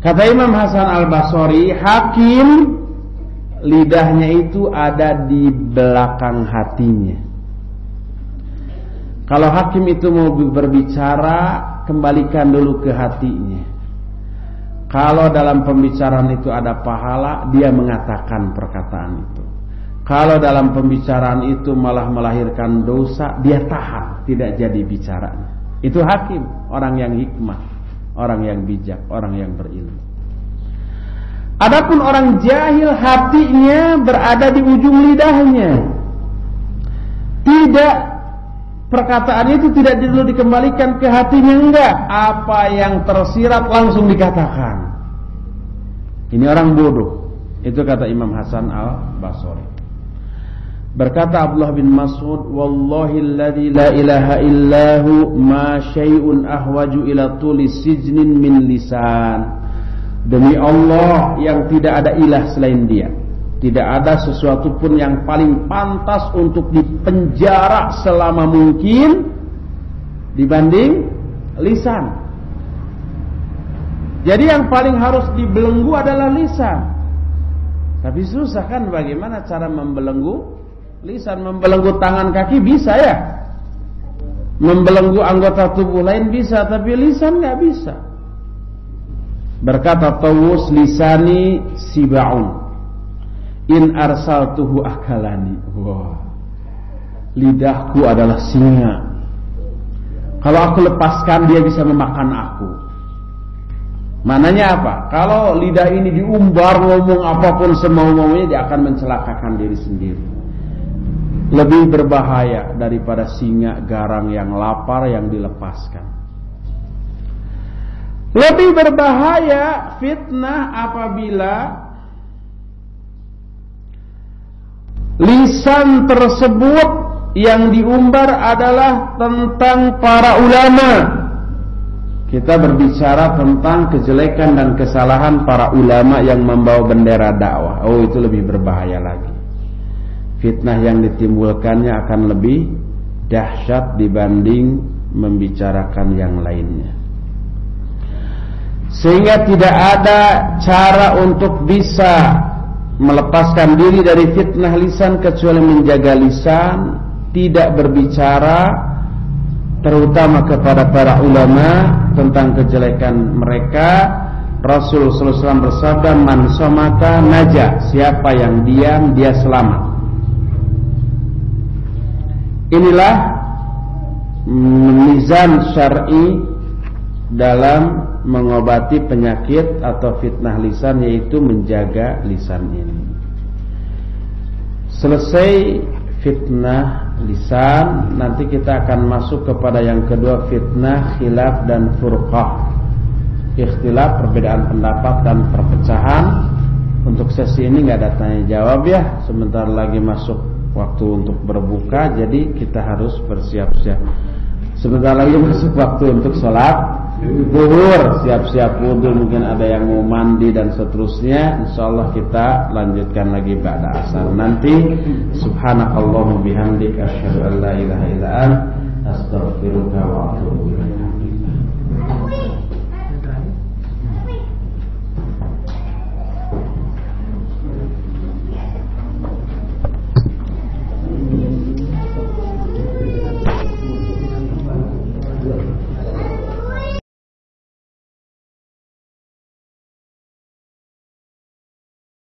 Kata Imam Hasan Al-Basri, hakim lidahnya itu ada di belakang hatinya. Kalau hakim itu mau berbicara, kembalikan dulu ke hatinya. Kalau dalam pembicaraan itu ada pahala, dia mengatakan perkataan itu. Kalau dalam pembicaraan itu malah melahirkan dosa, dia tahan, tidak jadi bicaranya. Itu hakim, orang yang hikmah, orang yang bijak, orang yang berilmu. Adapun orang jahil, hatinya berada di ujung lidahnya. Tidak, perkataan itu tidak perlu dikembalikan ke hatinya, enggak. Apa yang tersirat langsung dikatakan. Ini orang bodoh. Itu kata Imam Hasan Al-Basri. Berkata Abdullah bin Mas'ud, wallahi alladzi la ilaha illahu ma syai'un ahwaju ila tuli sijnin min lisan. Demi Allah yang tidak ada ilah selain dia, tidak ada sesuatu pun yang paling pantas untuk dipenjara selama mungkin dibanding lisan. Jadi yang paling harus dibelenggu adalah lisan. Tapi susah kan, bagaimana cara membelenggu lisan? Membelenggu tangan kaki bisa ya, membelenggu anggota tubuh lain bisa, tapi lisan nggak bisa. Berkata Tawus, lisani sibaun in arsaltuhu akalani. Wah, lidahku adalah singa. Kalau aku lepaskan dia bisa memakan aku. Mananya apa? Kalau lidah ini diumbar ngomong apapun semau-maunya, dia akan mencelakakan diri sendiri. Lebih berbahaya daripada singa garang yang lapar yang dilepaskan. Lebih berbahaya fitnah apabila lisan tersebut yang diumbar adalah tentang para ulama. Kita berbicara tentang kejelekan dan kesalahan para ulama yang membawa bendera dakwah. Oh, itu lebih berbahaya lagi. Fitnah yang ditimbulkannya akan lebih dahsyat dibanding membicarakan yang lainnya. Sehingga tidak ada cara untuk bisa melepaskan diri dari fitnah lisan kecuali menjaga lisan, tidak berbicara terutama kepada para ulama tentang kejelekan mereka. Rasul sallallahu alaihi wasallam bersabda, man somata naja, siapa yang diam dia selamat. Inilah mizan syar'i dalam mengobati penyakit atau fitnah lisan, yaitu menjaga lisan ini. Selesai fitnah lisan, nanti kita akan masuk kepada yang kedua, fitnah khilaf dan furqah. Ikhtilaf, perbedaan pendapat dan perpecahan. Untuk sesi ini nggak ada tanya jawab ya, sebentar lagi masuk waktu untuk berbuka, jadi kita harus bersiap-siap. Sebentar lagi masuk waktu untuk sholat zuhur, siap-siap wudu, mungkin ada yang mau mandi dan seterusnya. Insyaallah kita lanjutkan lagi ba'da asar nanti. Subhanakallahumma bihamdika asyhadu an la ilaha illa anta astaghfiruka wa atubu ilaik.